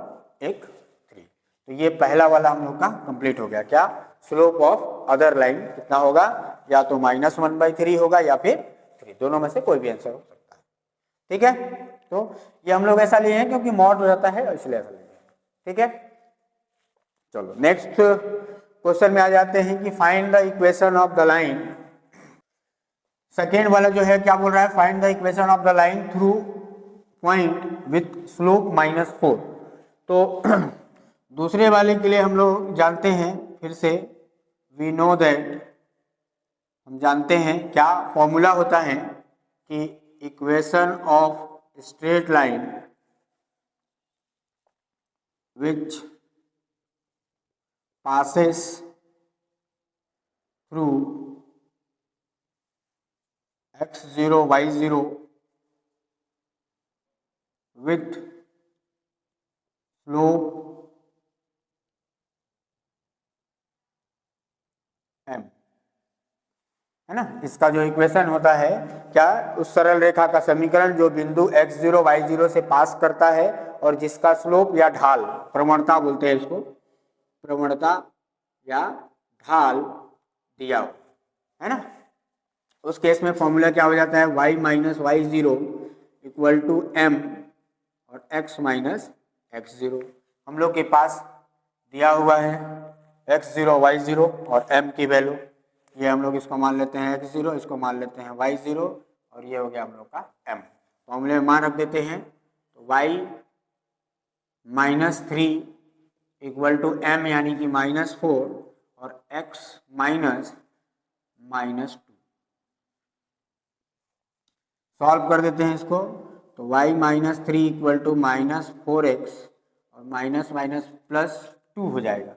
एक 3। तो ये पहला वाला हम लोग का कंप्लीट हो गया। क्या, स्लोप ऑफ अदर लाइन कितना होगा, या तो -1/3 होगा या फिर 3, दोनों में से कोई भी आंसर हो सकता है। ठीक है, तो ये हम लोग ऐसा लिए हैं क्योंकि मॉड हो जाता है इसलिए ऐसा लिए हैं। ठीक है, चलो नेक्स्ट क्वेश्चन में आ जाते हैं कि find the equation of the line. Second वाला जो है क्या बोल रहा है, find the equation of the line through point with slope -4। तो दूसरे वाले के लिए हम लोग जानते हैं, फिर से वी नो दैट, हम जानते हैं क्या फॉर्मूला होता है कि equation of straight line which passes through x0 y0 with slope m, है ना। इसका जो इक्वेशन होता है क्या, उस सरल रेखा का समीकरण जो बिंदु x0 y0 से पास करता है और जिसका स्लोप या ढाल, प्रवणता बोलते हैं इसको, प्रवणता या ढाल दिया हो, है ना। उस केस में फॉर्मूला क्या हो जाता है, y minus y zero equal to m और x माइनस एक्स जीरो। हम लोग के पास दिया हुआ है x0 y0 और m की वैल्यू, ये हम लोग इसको मान लेते हैं x0, इसको मान लेते हैं y0 और ये हो गया हम लोग का m। फॉर्मूले में मान रख देते हैं तो y minus three equal to m यानी कि -4 और x माइनस -2। सॉल्व कर देते हैं इसको तो y minus three equal to -4x और माइनस माइनस +2 हो जाएगा।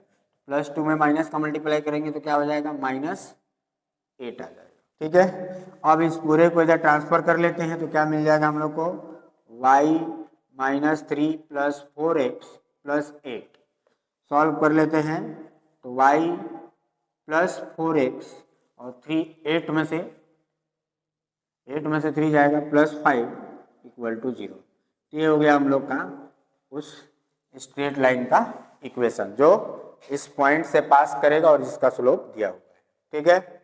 +2 में माइनस का मल्टीप्लाई करेंगे तो क्या हो जाएगा, -8 आ जाएगा। ठीक है, अब इस पूरे को इधर ट्रांसफर कर लेते हैं तो क्या मिल जाएगा हम लोग को, y minus three plus 4x plus 8। Solve कर लेते हैं तो y प्लस 4x और 8 में से 3 जाएगा +5 इक्वल टू 0। ये हो गया हम लोग का उस स्ट्रेट लाइन का इक्वेशन जो इस पॉइंट से पास करेगा और जिसका स्लोप दिया हुआ है। ठीक है,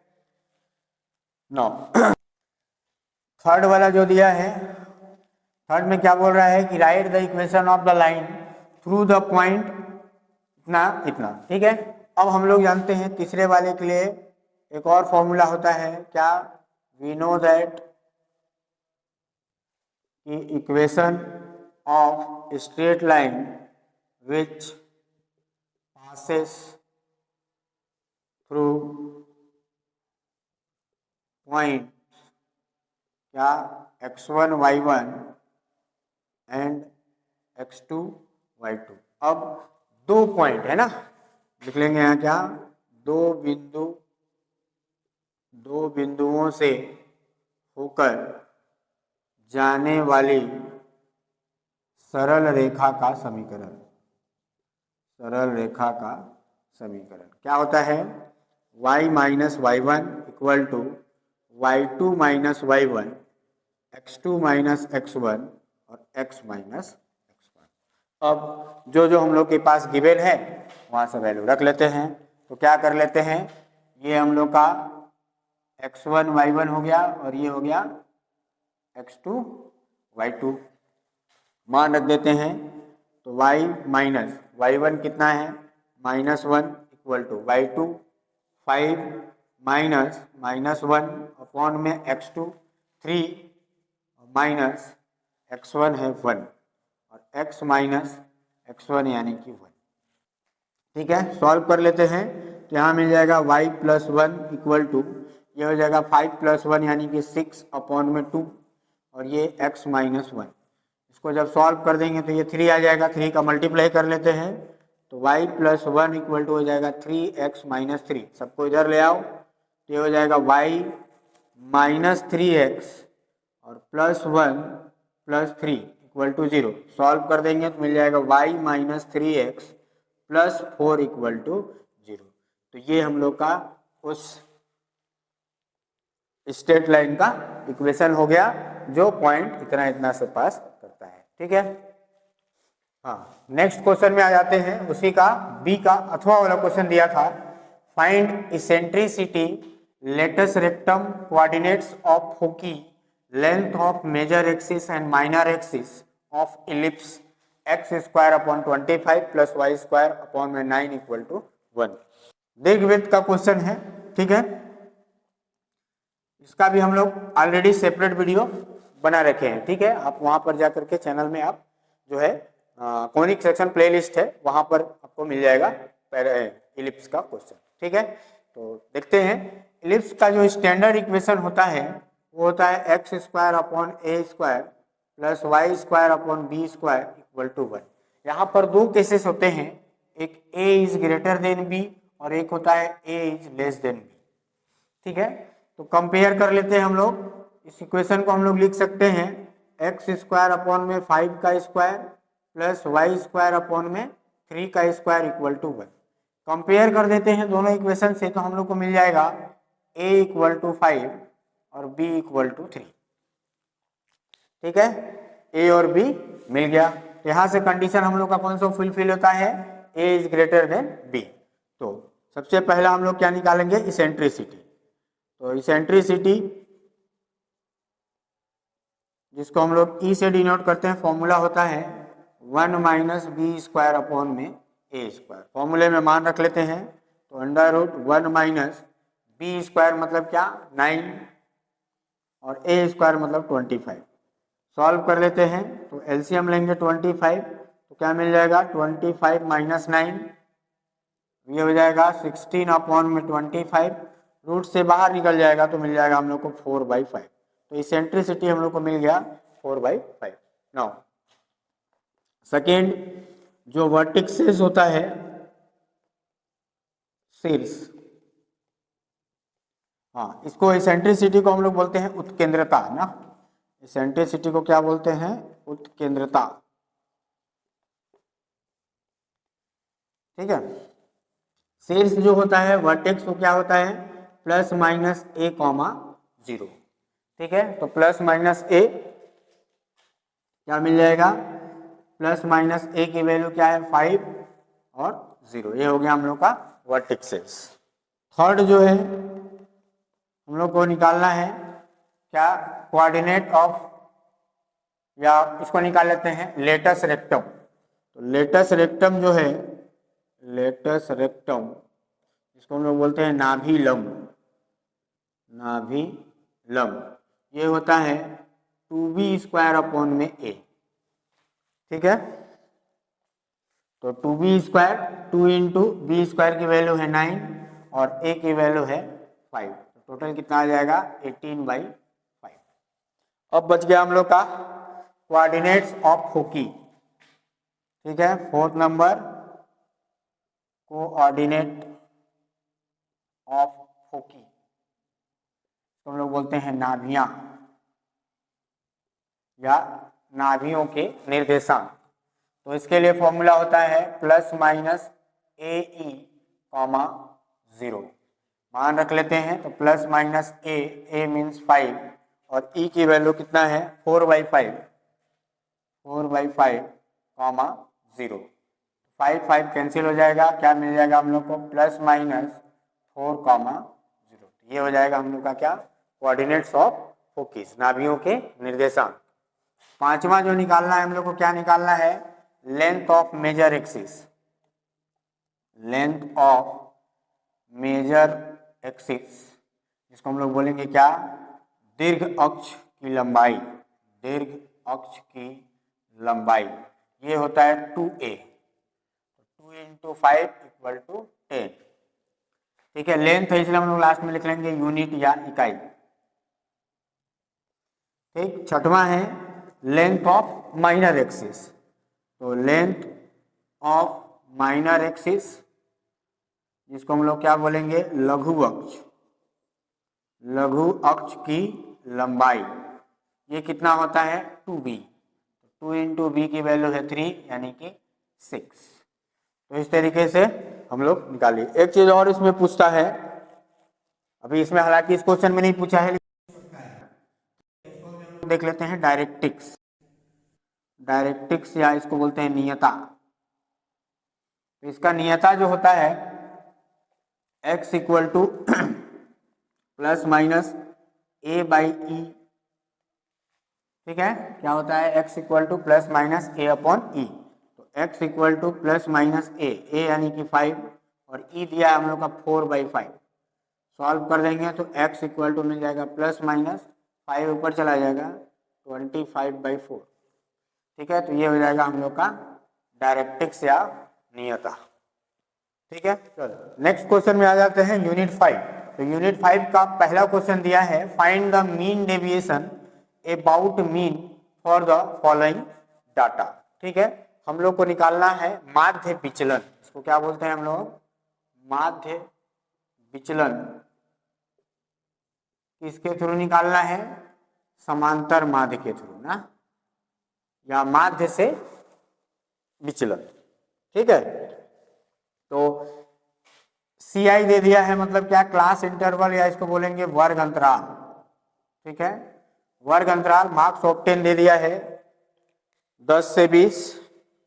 नो थर्ड वाला जो दिया है, थर्ड में क्या बोल रहा है कि right the equation of the line through the point इतना इतना। ठीक है, अब हम लोग जानते हैं तीसरे वाले के लिए एक और फॉर्मूला होता है क्या, we know that equation of straight line which passes through point क्या, x1 y1 and x2 y2। अब दो पॉइंट है ना, लिख लेंगे यहाँ क्या, दो बिंदुओं से होकर जाने वाली सरल रेखा का समीकरण, सरल रेखा का समीकरण क्या होता है, y minus y one equal to y2 minus y one, x2 minus x1 और x माइनस x1। अब जो जो हम लोग के पास गिवन है वहाँ से वैल्यू रख लेते हैं। तो क्या कर लेते हैं, ये हम लोग का x1 y1 हो गया और ये हो गया x2 y2, मान रख देते हैं तो y माइनस y1 कितना है, -1 equal to y2 5 minus -1 upon में x2 3 माइनस x1 है 1 और x माइनस x1 यानी कि 1। ठीक है, सॉल्व कर लेते हैं तो यहाँ मिल जाएगा y प्लस 1 इक्वल टू, ये हो जाएगा 5 प्लस 1 यानी कि 6 अपॉन में 2 और ये x माइनस 1। इसको जब सॉल्व कर देंगे तो ये 3 आ जाएगा, 3 का मल्टीप्लाई कर लेते हैं तो y प्लस 1 इक्वल टू हो जाएगा 3x माइनस 3। सबको इधर ले आओ तो ये हो जाएगा y माइनस 3x और plus 1 plus 3 equal to 0। Solve कर देंगे तो मिल जाएगा y minus 3x plus 4 equal to 0। तो ये हम लोग का उस स्ट्रेट लाइन का इक्वेशन हो गया जो पॉइंट इतना इतना से पास करता है। ठीक है, हाँ नेक्स्ट क्वेश्चन में आ जाते हैं, उसी का बी का अथवा वाला क्वेश्चन दिया था, find eccentricity latus rectum coordinates of foci length of major axis and minor axis of ellipse x square upon 25 plus y square upon में 9 इक्वल टू 1। दीर्घवृत्त का क्वेश्चन है। ठीक है, इसका भी हम लोग ऑलरेडी सेपरेट वीडियो बना रखे हैं। ठीक है, आप वहां पर जाकर के चैनल में आप जो है कॉनिक सेक्शन प्लेलिस्ट है वहां पर आपको मिल जाएगा इलिप्स का क्वेश्चन। ठीक है, तो देखते हैं इलिप्स का जो स्टैंडर्ड इक्वेशन होता है वो होता है x square upon a square plus y square upon b square equal to 1। यहाँ पर दो केसेस होते हैं, एक a is greater than b और एक होता है a is less than b। ठीक है, तो कंपेयर कर लेते हैं हम लोग। इस इक्वेशन को हम लोग लिख सकते हैं एक्स स्क्वायर अपॉन में 5 का square plus y square upon में 3 का स्क्वायर इक्वल टू 1। कंपेयर कर देते हैं दोनों इक्वेशन से, तो हम लोग को मिल जाएगा a इक्वल टू 5 और b इक्वल टू 3। ठीक है, a और b मिल गया। यहाँ से कंडीशन हम लोग का कौन सा फुलफिल होता है, a is greater than b। तो सबसे पहला हम लोग क्या निकालेंगे, इसेंट्रिसिटी। तो इसेंट्रिसिटी जिसको हम लोग E से डिनोट करते हैं, फॉर्मूला होता है 1 माइनस बी स्क्वायर अपॉन में ए स्क्वायर। फॉर्मूले में मान रख लेते हैं, तो under root 1 minus B square मतलब क्या 9 और ए स्क्वायर मतलब 25। सॉल्व कर लेते हैं तो एलसीएम लेंगे 25, तो क्या मिल जाएगा 25 माइनस 9, ये हो जाएगा 16 अपॉन में 25। रूट से बाहर निकल जाएगा तो मिल जाएगा हम लोग को 4/5। तो इसेंट्रिसिटी हम लोग को मिल गया 4/5। नाउ सेकेंड, जो वर्टिक्सेस होता है शीर्ष, हाँ इसको इसेंट्रिसिटी को हम लोग बोलते हैं उत्केंद्रता ना। इसेंट्रिसिटी को क्या बोलते हैं, उत्केंद्रता। ठीक है, शीर्ष जो होता है वर्टेक्स वो क्या होता है प्लस माइनस a कॉमा 0। ठीक है, तो प्लस माइनस a क्या मिल जाएगा, प्लस माइनस a की वैल्यू क्या है 5 और 0। ये हो गया हम लोग का वर्टेक्सेस। थर्ड जो है हम लोग को निकालना है क्या, कोऑर्डिनेट ऑफ, या इसको निकाल लेते हैं लेटस रेक्टम। तो लेटस रेक्टम जो है, लेटस रेक्टम इसको हम लोग बोलते हैं नाभि लंब। नाभि लंब ये होता है 2b स्क्वायर अपॉन में a। ठीक है, तो 2b square 2 into b square की वैल्यू है 9 और a की वैल्यू है 5, तो टोटल कितना आ जाएगा 18/5। अब बच गया हम लोग का कोऑर्डिनेट्स ऑफ फोकी। ठीक है, फोर्थ नंबर कोऑर्डिनेट ऑफ फोकी, तो हम लोग बोलते हैं नाभियां या नाभियों के निर्देशांक। तो इसके लिए फॉर्मूला होता है प्लस माइनस ए ई कॉमा 0। मान रख लेते हैं, तो प्लस माइनस ए मीन्स 5 और ई की वैल्यू कितना है 4/5 कॉमा 0। 5 कैंसिल हो जाएगा, क्या मिल जाएगा हम लोग को प्लस माइनस 4 कॉमा 0। ये हो जाएगा हम लोग का क्या, कोऑर्डिनेट्स ऑफ फोकिस, नाभियों के निर्देशांक। पांचवा जो निकालना है हम लोग को, क्या निकालना है, length of major axis. Length of major axis जिसको हम लोग बोलेंगे क्या, दीर्घ अक्ष की लंबाई। दीर्घ अक्ष की लंबाई ये होता है 2a, 2 इंटू 5 इक्वल टू 10। ठीक है, लेंथ है इसलिए हम लोग लास्ट में लिख लेंगे यूनिट या इकाई। ठीक, छठवां है लेंथ ऑफ माइनर एक्सिस। तो लेंथ ऑफ माइनर एक्सिस जिसको हम लोग क्या बोलेंगे, लघु अक्ष। लघु अक्ष की लंबाई ये कितना होता है 2b, 2 इंटू बी की वैल्यू है 3 यानी कि 6। तो इस तरीके से हम लोग निकालिए। एक चीज और इसमें पूछता है, अभी इसमें हालांकि इस क्वेश्चन में नहीं पूछा है, देख लेते हैं डायरेक्टिक्स। डायरेक्टिक्स या इसको बोलते हैं नियता। तो इसका नियता जो होता है x equal to plus minus a by e. ठीक है, क्या होता है x equal to plus minus a upon e. तो x equal to plus minus a यानी कि 5 और e दिया है हम लोग का 4/5। सॉल्व कर देंगे तो x इक्वल टू मिल जाएगा प्लस माइनस 5 ऊपर चला जाएगा 25/4। ठीक है, तो ये हो जाएगा हम लोग का डायरेक्टिक्स या नियता। ठीक है, चलो नेक्स्ट क्वेश्चन में आ जाते हैं यूनिट 5। तो यूनिट 5 का पहला क्वेश्चन दिया है, find the mean deviation about mean for the following data. ठीक है, हम लोग को निकालना है माध्य विचलन। इसको क्या बोलते हैं हम लोग, माध्य विचलन। किसके थ्रू निकालना है, समांतर माध्य के थ्रू ना, या माध्य से विचलन। ठीक है, तो CI दे दिया है, मतलब क्या, क्लास इंटरवल, या इसको बोलेंगे वर्ग अंतराल। ठीक है, वर्ग अंतराल। मार्क्स ऑब्टेन दे दिया है 10 से 20।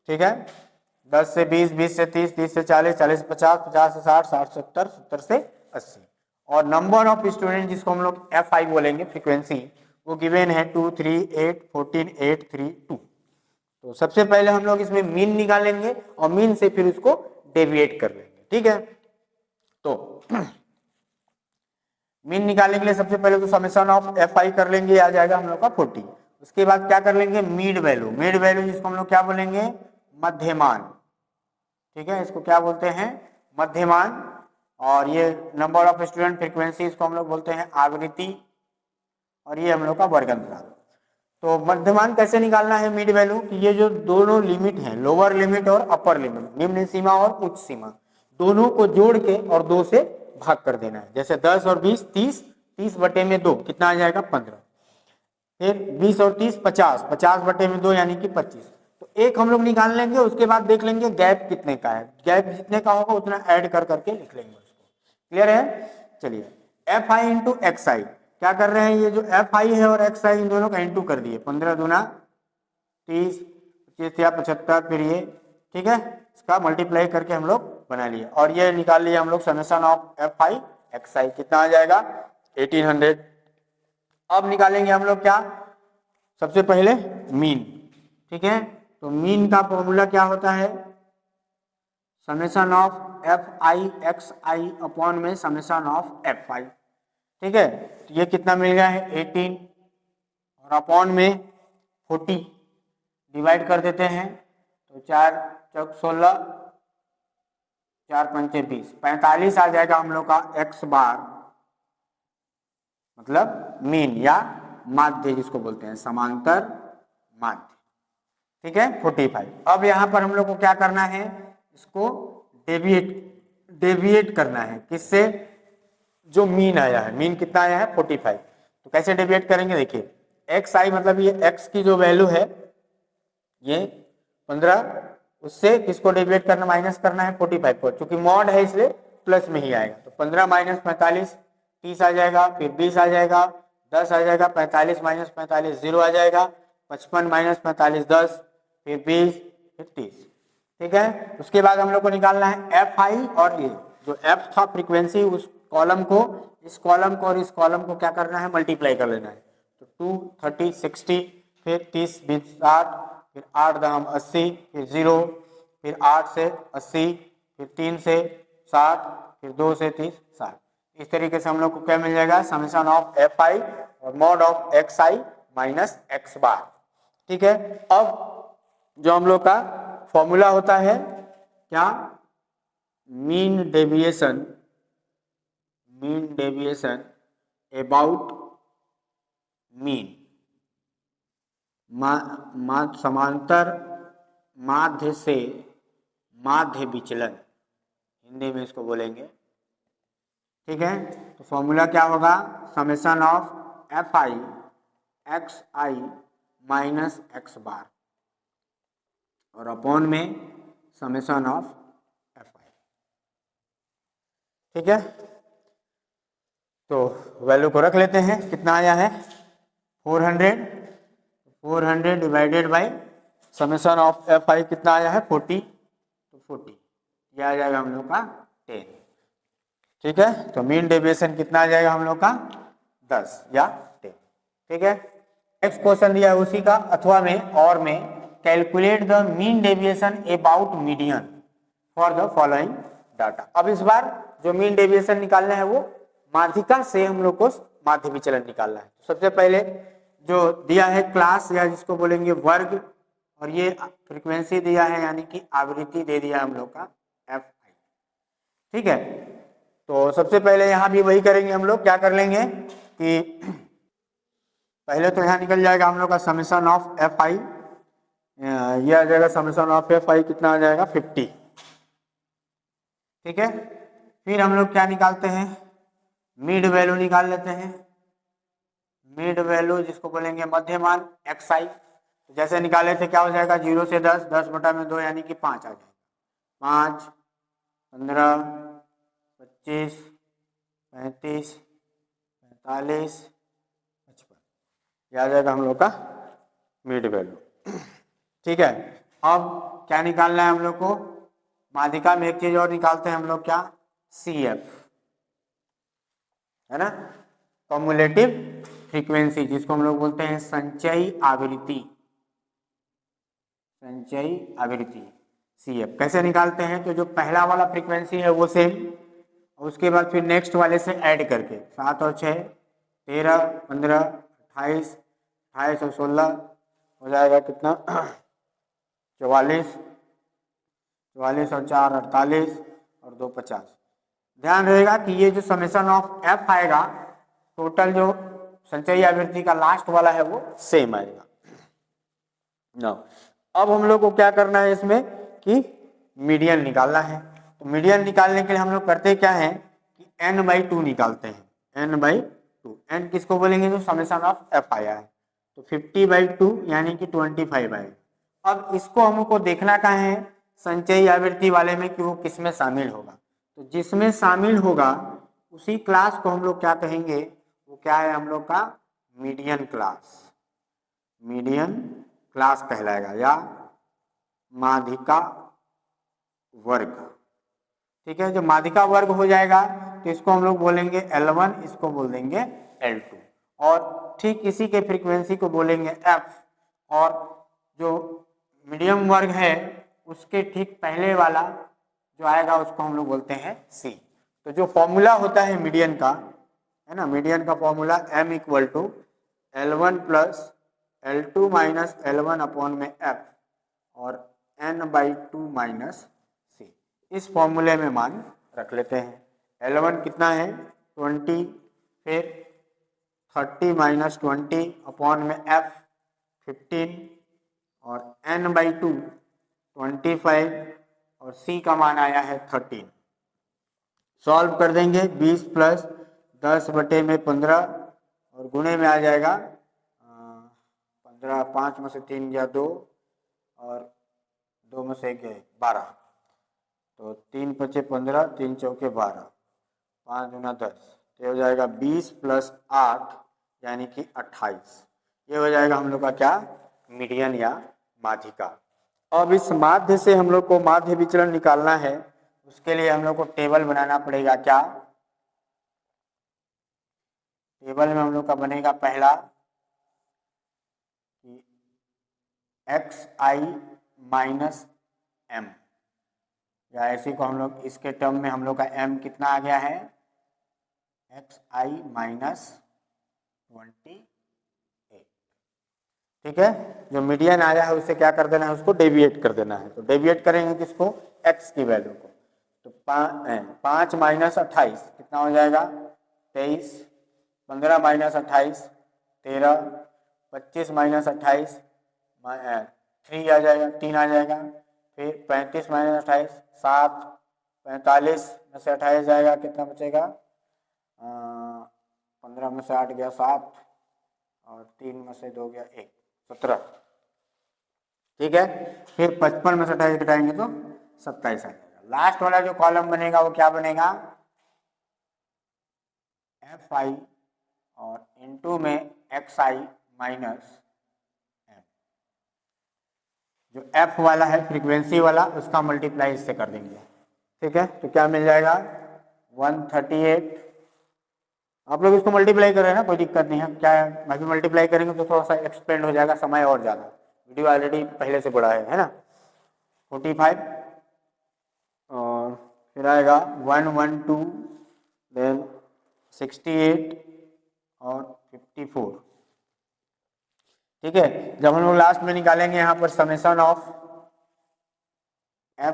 ठीक है, 10 से 20, 20 से 30, 30 से 40, 40 से 50, 50 से 60, 60 से 70, 70 से 80। और नंबर ऑफ स्टूडेंट जिसको हम लोग FI बोलेंगे, फ्रीक्वेंसी, वो गिवन है 2, 3, 8, 14, 8, 3, 2। तो सबसे पहले हम लोग इसमें मीन निकालेंगे और मीन से फिर उसको डेविएट कर लेंगे। ठीक है, तो मीन निकालने के लिए सबसे पहले तो समेशन ऑफ FI कर लेंगे, आ जाएगा हम लोग का 40। उसके बाद क्या कर लेंगे, मीड वैल्यू। मीड वैल्यू जिसको हम लोग क्या बोलेंगे, मध्यमान। ठीक है, इसको क्या बोलते हैं, मध्यमान। और ये नंबर ऑफ स्टूडेंट फ्रीक्वेंसी, इसको हम लोग बोलते हैं आवृत्ति। और ये हम लोग का वर्ग अंतराल। तो मध्यमान कैसे निकालना है, मीड वैल्यू, कि ये जो दोनों लिमिट है, लोअर लिमिट और अपर लिमिट, निम्न सीमा और उच्च सीमा, दोनों को जोड़ के और 2 से भाग कर देना है। जैसे 10 और 20 30, 30 बटे में 2 कितना आ जाएगा, 15। फिर 20 और 30 50, 50 बटे में 2 यानी कि 25। तो एक हम लोग निकाल लेंगे, उसके बाद देख लेंगे गैप कितने का है, गैप जितने का होगा उतना ऐड कर करके लिख लेंगे उसको। क्लियर है, चलिए FI इंटू XI क्या कर रहे हैं, ये जो FI है और XI इन दोनों का इंटू कर दिए, 15 दूना 30, 25 या 75, फिर ये, ठीक है, इसका मल्टीप्लाई करके हम लोग बना लिए। और ये निकाल लिया हम लोग समेशन ऑफ FI XI, कितना आ जाएगा 1800। अब निकालेंगे हम लोग क्या, सबसे पहले मीन। ठीक है, तो मीन का फॉर्मूला क्या होता है, summation of FI XI upon में समेशन ऑफ FI। ठीक है, तो ये कितना मिल गया है 18 और अपॉन में 40 डिवाइड कर देते हैं, तो 4 चौक 16, 4 पंचे 20, 45 आ जाएगा हम लोग का x बार, मतलब मीन या माध्य जिसको बोलते हैं, समांतर माध्य। ठीक है, 45। अब यहाँ पर हम लोग को क्या करना है, इसको डेविएट करना है, किससे, जो मीन आया है, मीन कितना आया है 45। तो कैसे डेविएट करेंगे, देखिए XI मतलब ये x की जो वैल्यू है ये 15, उससे किसको डेविएट करना, माइनस करना है 45 को, चूंकि मॉड है इसलिए प्लस में ही आएगा। तो 15 माइनस 45 30 आ जाएगा, फिर 20 आ जाएगा, 10 आ जाएगा, 45 माइनस 45 0 आ जाएगा, 55 माइनस 45 10, फिर 20, फिर 30। ठीक है, उसके बाद हम लोग को निकालना है FI, और ये जो F था फ्रीक्वेंसी, उस कॉलम को, इस कॉलम को और इस कॉलम को क्या करना है, मल्टीप्लाई कर लेना है। तो 2 30 60, फिर 30 20 60, फिर 8 दाम 80, फिर 0, फिर 8 से 80, फिर 3 से 60, फिर 2 से 30 60। इस तरीके से हम लोग को क्या मिल जाएगा, समेशन ऑफ FI और mod of XI minus x बार। ठीक है, अब जो हम लोग का फॉर्मूला होता है क्या, मीन डेविएशन अबाउट मीन, समांतर माध्य से माध्य विचलन, हिंदी में इसको बोलेंगे। ठीक है, तो फॉर्मूला क्या होगा, summation of FI XI minus x बार और अपॉन में समेशन ऑफ FI। ठीक है, तो वैल्यू को रख लेते हैं, कितना आया है 400 divided by summation of FI कितना आया है 40, तो 40 ये आ जाएगा हम लोग का 10। ठीक है, तो मीन डेविएशन कितना आ जाएगा हम लोग का 10 या 10। ठीक है, नेक्स्ट क्वेश्चन दिया है उसी का, अथवा में और में, calculate the mean deviation about median for the following data. अब इस बार जो मीन डेविएशन निकालना है वो माध्यिका से हम लोग को माध्य विचलन निकालना है। तो सबसे पहले जो दिया है क्लास, या जिसको बोलेंगे वर्ग, और ये फ्रीक्वेंसी दिया है यानी कि आवृत्ति दे दिया हम लोग का FI। ठीक है, तो सबसे पहले यहाँ भी वही करेंगे हम लोग, क्या कर लेंगे कि पहले तो यहाँ निकल जाएगा हम लोग का समेशन ऑफ FI, यह आ जाएगा समेशन ऑफ FI कितना आ जाएगा 50। ठीक है। फिर हम लोग क्या निकालते हैं, मिड वैल्यू निकाल लेते हैं। मिड वैल्यू जिसको बोलेंगे मध्यमान xi, तो जैसे निकाले थे क्या हो जाएगा, 0 से 10, 10/2 यानी कि 5 आ जाएगा। 5, 15, 25, 35, 45, 55, ये आ जाएगा हम लोग का मिड वैल्यू। ठीक है। अब क्या निकालना है हम लोग को, माध्यिका में एक चीज और निकालते हैं हम लोग, क्या, CF, है ना, कम्युलेटिव फ्रीक्वेंसी, जिसको हम लोग बोलते हैं संचयी आवृत्ति। संचयी आवृत्ति CF कैसे निकालते हैं, तो जो पहला वाला फ्रीक्वेंसी है वो सेम, उसके बाद फिर नेक्स्ट वाले से ऐड करके 7 और 6, 13, 15, 28, 28 और 16 हो जाएगा कितना 44, 44 और 4 48 और 2 50। ध्यान रहेगा कि ये जो समेशन ऑफ f आएगा, टोटल जो संचयी आवृत्ति का लास्ट वाला है वो सेम आएगा। नाउ अब हम लोग को क्या करना है इसमें कि मीडियन निकालना है। तो मीडियन निकालने के लिए हम लोग करते क्या है कि n/2 निकालते हैं। n/2, n किसको बोलेंगे, जो समेशन ऑफ f आया है, तो 50/2 यानी कि 25 आएगा। अब इसको हमको देखना क्या है संचयी आवृत्ति वाले में कि वो किसमें शामिल होगा, तो जिसमें शामिल होगा उसी क्लास को हम लोग क्या कहेंगे, वो क्या है हम लोग का मीडियन क्लास। मीडियन क्लास कहलाएगा या माध्यिका वर्ग। ठीक है, जो माध्यिका वर्ग हो जाएगा तो इसको हम लोग बोलेंगे L1, इसको बोल देंगे L2, और ठीक इसी के फ्रीक्वेंसी को बोलेंगे F, और जो मीडियम वर्ग है उसके ठीक पहले वाला जो आएगा उसको हम लोग बोलते हैं C। तो जो फॉर्मूला होता है मीडियन का, है ना, मीडियन का formula M = L1 + L2 - L1 upon में F और n/2 - C। इस फॉर्मूले में मान रख लेते हैं। L1 कितना है 20, फिर 30 - 20 अपॉन में F 15 और n/2 25 और C का मान आया है 13। सॉल्व कर देंगे, 20 + 10/15 और गुणे में आ जाएगा 15, 5 में से 3 गया 2 और 2 में से 1 गए 12, तो 3 × 5 = 15, 3 × 4 = 12, 5 × 10, तो हो जाएगा 20 + 8 यानी कि 28। ये हो जाएगा हम लोग का क्या मीडियन या माध्यिका। अब इस माध्य से हम लोग को माध्य विचलन निकालना है, उसके लिए हम लोग को टेबल बनाना पड़ेगा। क्या टेबल में हम लोग का बनेगा पहला xi - m, या ऐसे को हम लोग इसके टर्म में हम लोग का m कितना आ गया है xi - 28। ठीक है, जो मीडियन आया है उसे क्या कर देना है, उसको डेविएट कर देना है। तो डेविएट करेंगे किसको, x की वैल्यू को, तो 5 - 28 कितना हो जाएगा 23, 15 - 28 13, 25 - 28 3 आ जाएगा, 3 आ जाएगा, फिर 35 - 28 7, 45 में से 28 जाएगा, कितना बचेगा 15 में से 8 गया 7 और 3 में से 2 गया 1, 17। ठीक है, फिर 55 में से 28 घटाएंगे तो 27 आ जाएगा। लास्ट वाला जो कॉलम बनेगा वो क्या बनेगा fi और इनटू में xi माइनस m। जो f वाला है फ्रीक्वेंसी वाला उसका मल्टीप्लाई इससे कर देंगे। ठीक है, तो क्या मिल जाएगा 138। आप लोग इसको मल्टीप्लाई कर रहे हैं ना, कोई दिक्कत नहीं है, क्या है मैं भी मल्टीप्लाई करेंगे तो थोड़ा सा एक्सपेंड हो जाएगा समय और ज़्यादा, वीडियो ऑलरेडी पहले से बड़ा है ना। 45 और फिर आएगा 112 देन 68 और 54। ठीक है, जब हम लोग लास्ट में निकालेंगे यहाँ पर summation of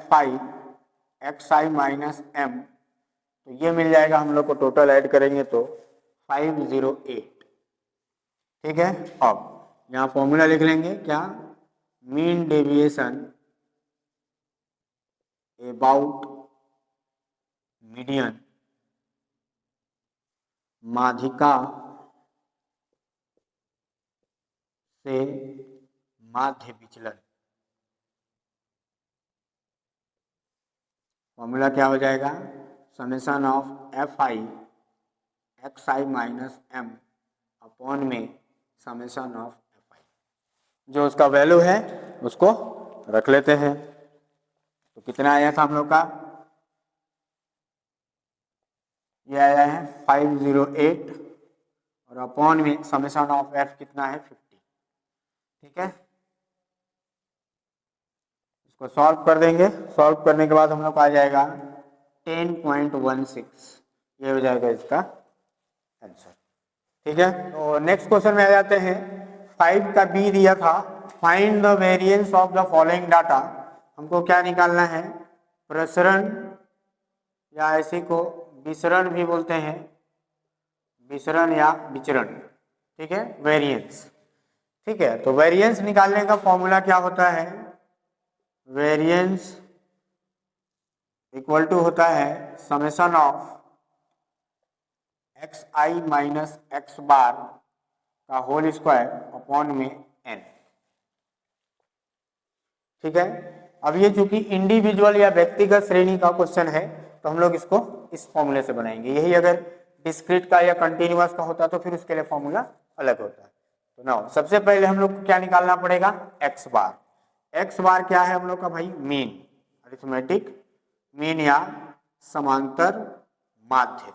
fi xi minus m, तो ये मिल जाएगा हम लोग को, टोटल ऐड करेंगे तो 508। ठीक है, अब यहाँ फॉर्मूला लिख लेंगे, क्या मीन डेविएशन अबाउट मीडियन, माध्यिका से माध्य विचलन। फॉर्मूला क्या हो जाएगा, summation of f i x i minus m upon में समेशन ऑफ एफ आई, जो उसका वैल्यू है उसको रख लेते हैं। तो कितना आया था हम लोग का, ये आया है 508 और अपॉन में समेशन ऑफ एफ कितना है 50। ठीक है, इसको सॉल्व कर देंगे, सॉल्व करने के बाद हम लोग को आ जाएगा 10.16, ये हो जाएगा इसका आंसर। ठीक है, तो नेक्स्ट क्वेश्चन में आ जाते हैं। 5 का बी दिया था, find the variance of the following data. हमको क्या निकालना है, प्रसरण या ऐसे को विसरण भी बोलते हैं, विसरण या विचरण। ठीक है, वेरिएंस। ठीक है, तो वेरिएंस निकालने का फॉर्मूला क्या होता है, वेरिएंस इक्वल टू होता है summation of x i minus x bar का होल स्क्वायर अपॉन में एन। ठीक है, अब ये चूंकि इंडिविजुअल या व्यक्तिगत श्रेणी का क्वेश्चन है तो हम लोग इसको इस फॉर्मूले से बनाएंगे। यही अगर डिस्क्रीट का या कंटिन्यूअस का होता तो फिर उसके लिए फॉर्मूला अलग होता है। तो नाउ सबसे पहले हम लोग को क्या निकालना पड़ेगा, एक्स बार। एक्स बार क्या है हम लोग का भाई, मीन, अरिथमेटिक मीन या समांतर माध्य।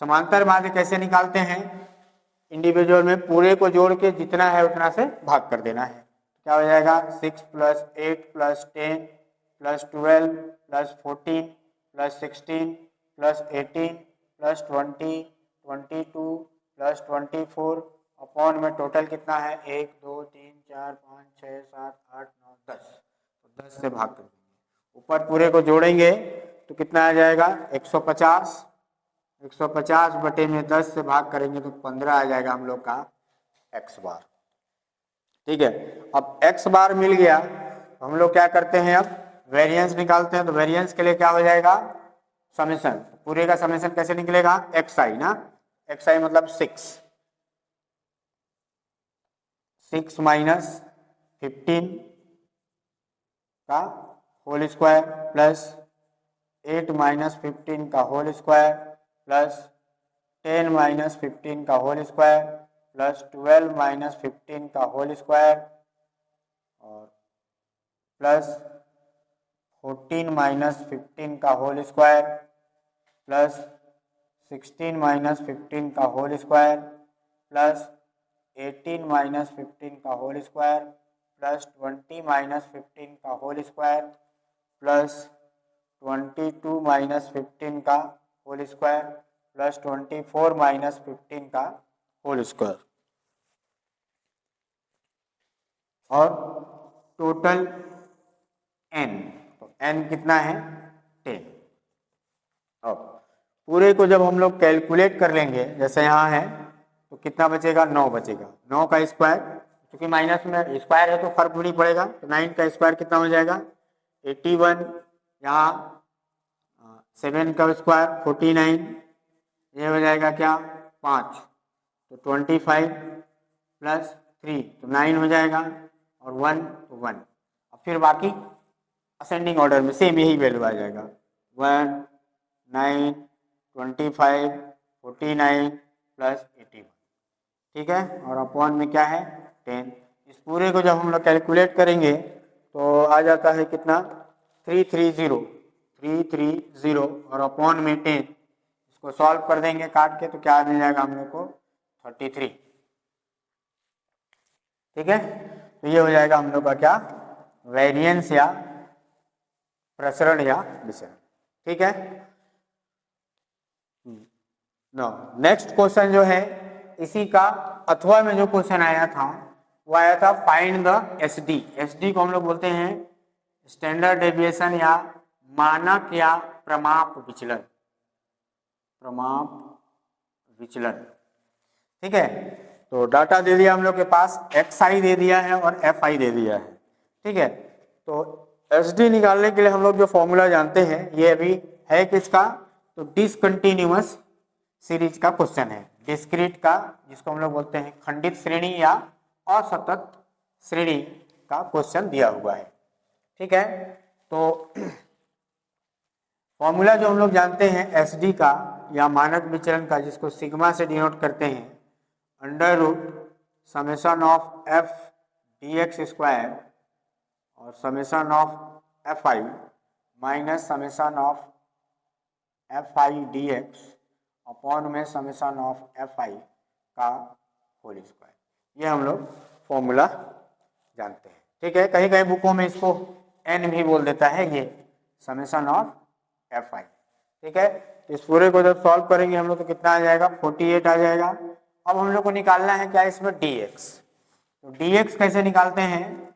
समांतर माध्य कैसे निकालते हैं, इंडिविजुअल में पूरे को जोड़ के जितना है उतना से भाग कर देना है। क्या हो जाएगा 6 + 8 + 10 + 12 + 14 + 16 + 18 + 20 22 + 24 अपॉन में टोटल कितना है 1 2 3 4 5 6 7 8 9 10। तो 10 से भाग कर देंगे, ऊपर पूरे को जोड़ेंगे तो कितना आ जाएगा 150। 150 बटे में 10 से भाग करेंगे तो 15 आ जाएगा हम लोग का एक्स बार। ठीक है, अब एक्स बार मिल गया तो हम लोग क्या करते हैं, अब वेरिएंस निकालते हैं। तो वेरिएंस के लिए क्या हो जाएगा, समेशन। पूरे का समेशन कैसे निकलेगा, एक्स आई ना, एक्स आई मतलब 6 माइनस 15 का होल स्क्वायर प्लस 8 माइनस 15 का होल स्क्वायर प्लस 10 माइनस 15 का होल स्क्वायर प्लस 12 माइनस 15 का होल स्क्वायर और प्लस 14 माइनस 15 का होल स्क्वायर प्लस 16 माइनस 15 का होल स्क्वायर प्लस 18 माइनस 15 का होल स्क्वायर प्लस 20 माइनस 15 का होल स्क्वायर प्लस 22 माइनस 15 का whole square plus 24 minus 15 का whole square और टोटल n। तो n कितना है 10। अब पूरे को जब हम लोग कैलकुलेट कर लेंगे, जैसे यहाँ है तो कितना बचेगा 9 बचेगा। 9 का स्क्वायर, क्योंकि माइनस में स्क्वायर है तो फर्क नहीं पड़ेगा, तो 9 का स्क्वायर कितना हो जाएगा 81, यहाँ 7 का स्क्वायर 49, ये हो जाएगा क्या 5, तो 25 प्लस 3 तो 9 हो जाएगा और 1 तो 1। अब फिर बाकी असेंडिंग ऑर्डर में सेम यही वैल्यू आ जाएगा 1 9 25 49 प्लस 81। ठीक है, और अपॉन में क्या है 10। इस पूरे को जब हम लोग कैलकुलेट करेंगे तो आ जाता है कितना 330 और अपॉन में 10। इसको सॉल्व कर देंगे काट के तो क्या मिल जाएगा हम लोग को 33। ठीक है, तो ये हो जाएगा हम लोग का क्या वेरिएंस या प्रसरण या विसरण। ठीक है, नो नेक्स्ट क्वेश्चन जो है इसी का अथवा में जो क्वेश्चन आया था वो आया था फाइंड द एसडी। एसडी को हम लोग बोलते हैं स्टैंडर्ड डेविएशन या मानक या प्रमाप विचलन, प्रमाप विचलन। ठीक है, तो डाटा दे दिया हम लोग के पास, एक्स आई दे दिया है और एफ आई दे दिया है। ठीक है, तो एस डी निकालने के लिए हम लोग जो फॉर्मूला जानते हैं ये अभी है किसका, तो डिसकंटिन्यूअस सीरीज का क्वेश्चन है, डिस्क्रीट का जिसको हम लोग बोलते हैं खंडित श्रेणी या असतत श्रेणी का क्वेश्चन दिया हुआ है। ठीक है, तो फॉर्मूला जो हम लोग जानते हैं एसडी का या मानक विचलन का, जिसको सिग्मा से डिनोट करते हैं, under root summation of f d x square और summation of f i minus summation of f i d x upon में समेशन ऑफ एफ आई का होल स्क्वायर। ये हम लोग फॉर्मूला जानते हैं। ठीक है, कहीं कहीं बुकों में इसको एन भी बोल देता है, ये समेशन ऑफ एफ आई। ठीक है, तो इस पूरे को जब सॉल्व करेंगे हम लोग तो कितना आ जाएगा, 48 आ जाएगा। अब हम लोग को निकालना है क्या इसमें, dx। तो dx कैसे निकालते हैं,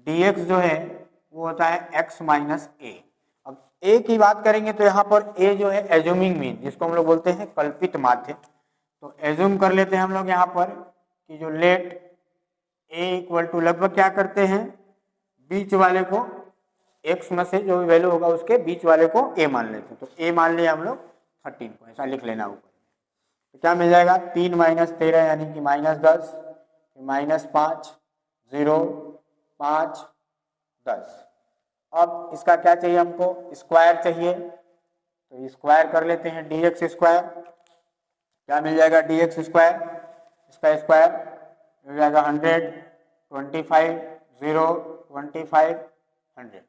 dx जो है वो होता है x माइनस ए। अब a की बात करेंगे तो यहाँ पर a जो है एज्यूमिंग मीन, जिसको हम लोग बोलते हैं कल्पित माध्य। तो एज्यूम कर लेते हैं हम लोग यहाँ पर कि जो लेट a इक्वल टू लगभग क्या करते हैं, बीच वाले को x में से जो भी वैल्यू होगा उसके बीच वाले को a मान लेते हैं। तो a मान लिया हम लोग 13 को, ऐसा लिख लेना ऊपर। तो क्या मिल जाएगा, 3 माइनस 13 यानी कि -10, -5, 0, 5, 10। अब इसका क्या चाहिए हमको, स्क्वायर चाहिए। तो स्क्वायर कर लेते हैं dx स्क्वायर। क्या मिल जाएगा dx स्क्वायर, इसका स्क्वायर मिल जाएगा 100, 25, 0, 25, 100।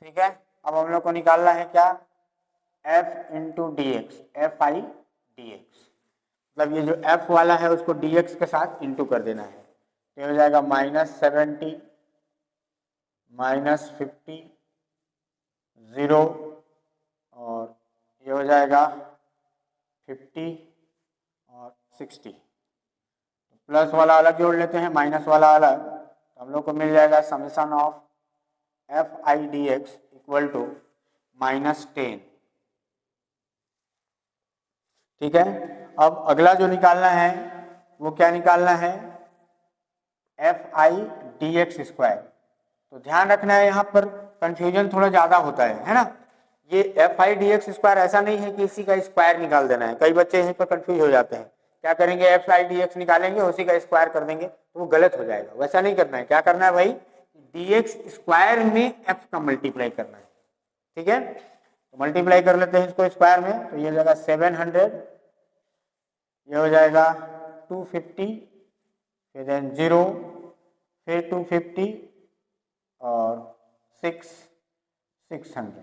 ठीक है, अब हम लोग को निकालना है क्या, f into D x, F i d x. मतलब ये जो f वाला है उसको dx के साथ इंटू कर देना है। तो हो जाएगा -70, -50, 0 और ये हो जाएगा 50 और 60। प्लस वाला अलग जोड़ लेते हैं, माइनस वाला अलग। तो हम लोग को मिल जाएगा summation of f i d x equal to -10। ठीक है, अब अगला जो निकालना है वो क्या निकालना है, F i d x square. तो ध्यान रखना है यहाँ पर कंफ्यूजन थोड़ा ज्यादा होता है ना। ये F i d x square ऐसा नहीं है कि इसी का स्क्वायर निकाल देना है। कई बच्चे यहीं पर कंफ्यूज हो जाते हैं, क्या करेंगे एफ आई डी एक्स निकालेंगे उसी का स्क्वायर कर देंगे, तो वो गलत हो जाएगा। वैसा नहीं करना है, क्या करना है भाई, डी एक्स स्क्वायर में एफ का मल्टीप्लाई करना है। ठीक है, तो मल्टीप्लाई कर लेते हैं इसको स्क्वायर में। तो ये हो जाएगा 700, ये हो जाएगा 250, फिर देन 0, फिर 250 और 600।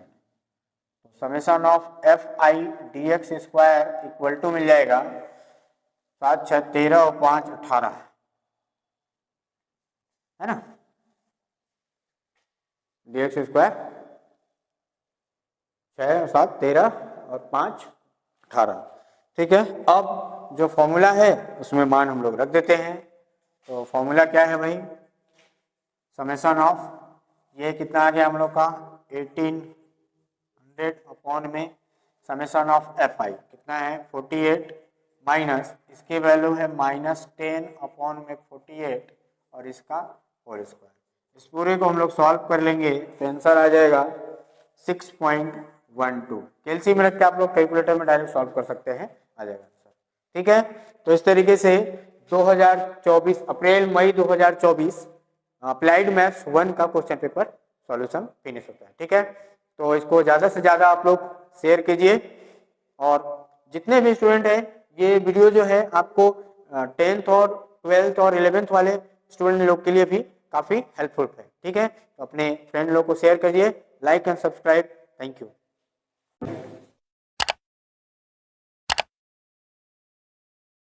तो summation of f i d x square equal to मिल जाएगा 7, 6, 13 और 5, 18 है ना, डी एक्स स्क्वायर 6, 7, 13 और 5, 18। ठीक है, अब जो फॉर्मूला है उसमें मान हम लोग रख देते हैं। तो फॉर्मूला क्या है भाई, समेशन ऑफ, ये कितना आ गया हम लोग का 1800 अपॉन में समेशन ऑफ एफ आई कितना है 48 माइनस इसकी वैल्यू है -10 अपॉन में 48 और इसका होल स्क्वायर। इस पूरे को हम लोग सॉल्व कर लेंगे तो आंसर आ जाएगा 6.12। कैलसी में रख के आप लोग कैलकुलेटर में डायरेक्ट सॉल्व कर सकते हैं, आ जाएगा आंसर। ठीक है, तो इस तरीके से 2024 अप्रैल मई 2024 अप्लाइड मैथ्स 1 का क्वेश्चन पेपर सॉल्यूशन फिनिश होता है। ठीक है, तो इसको ज़्यादा से ज़्यादा आप लोग शेयर कीजिए और जितने भी स्टूडेंट हैं ये वीडियो जो है आपको 10th और 12th और 11th वाले स्टूडेंट लोग के लिए भी काफ़ी हेल्पफुल है। ठीक है, तो अपने फ्रेंड लोग को शेयर करिए, like and subscribe. Thank you.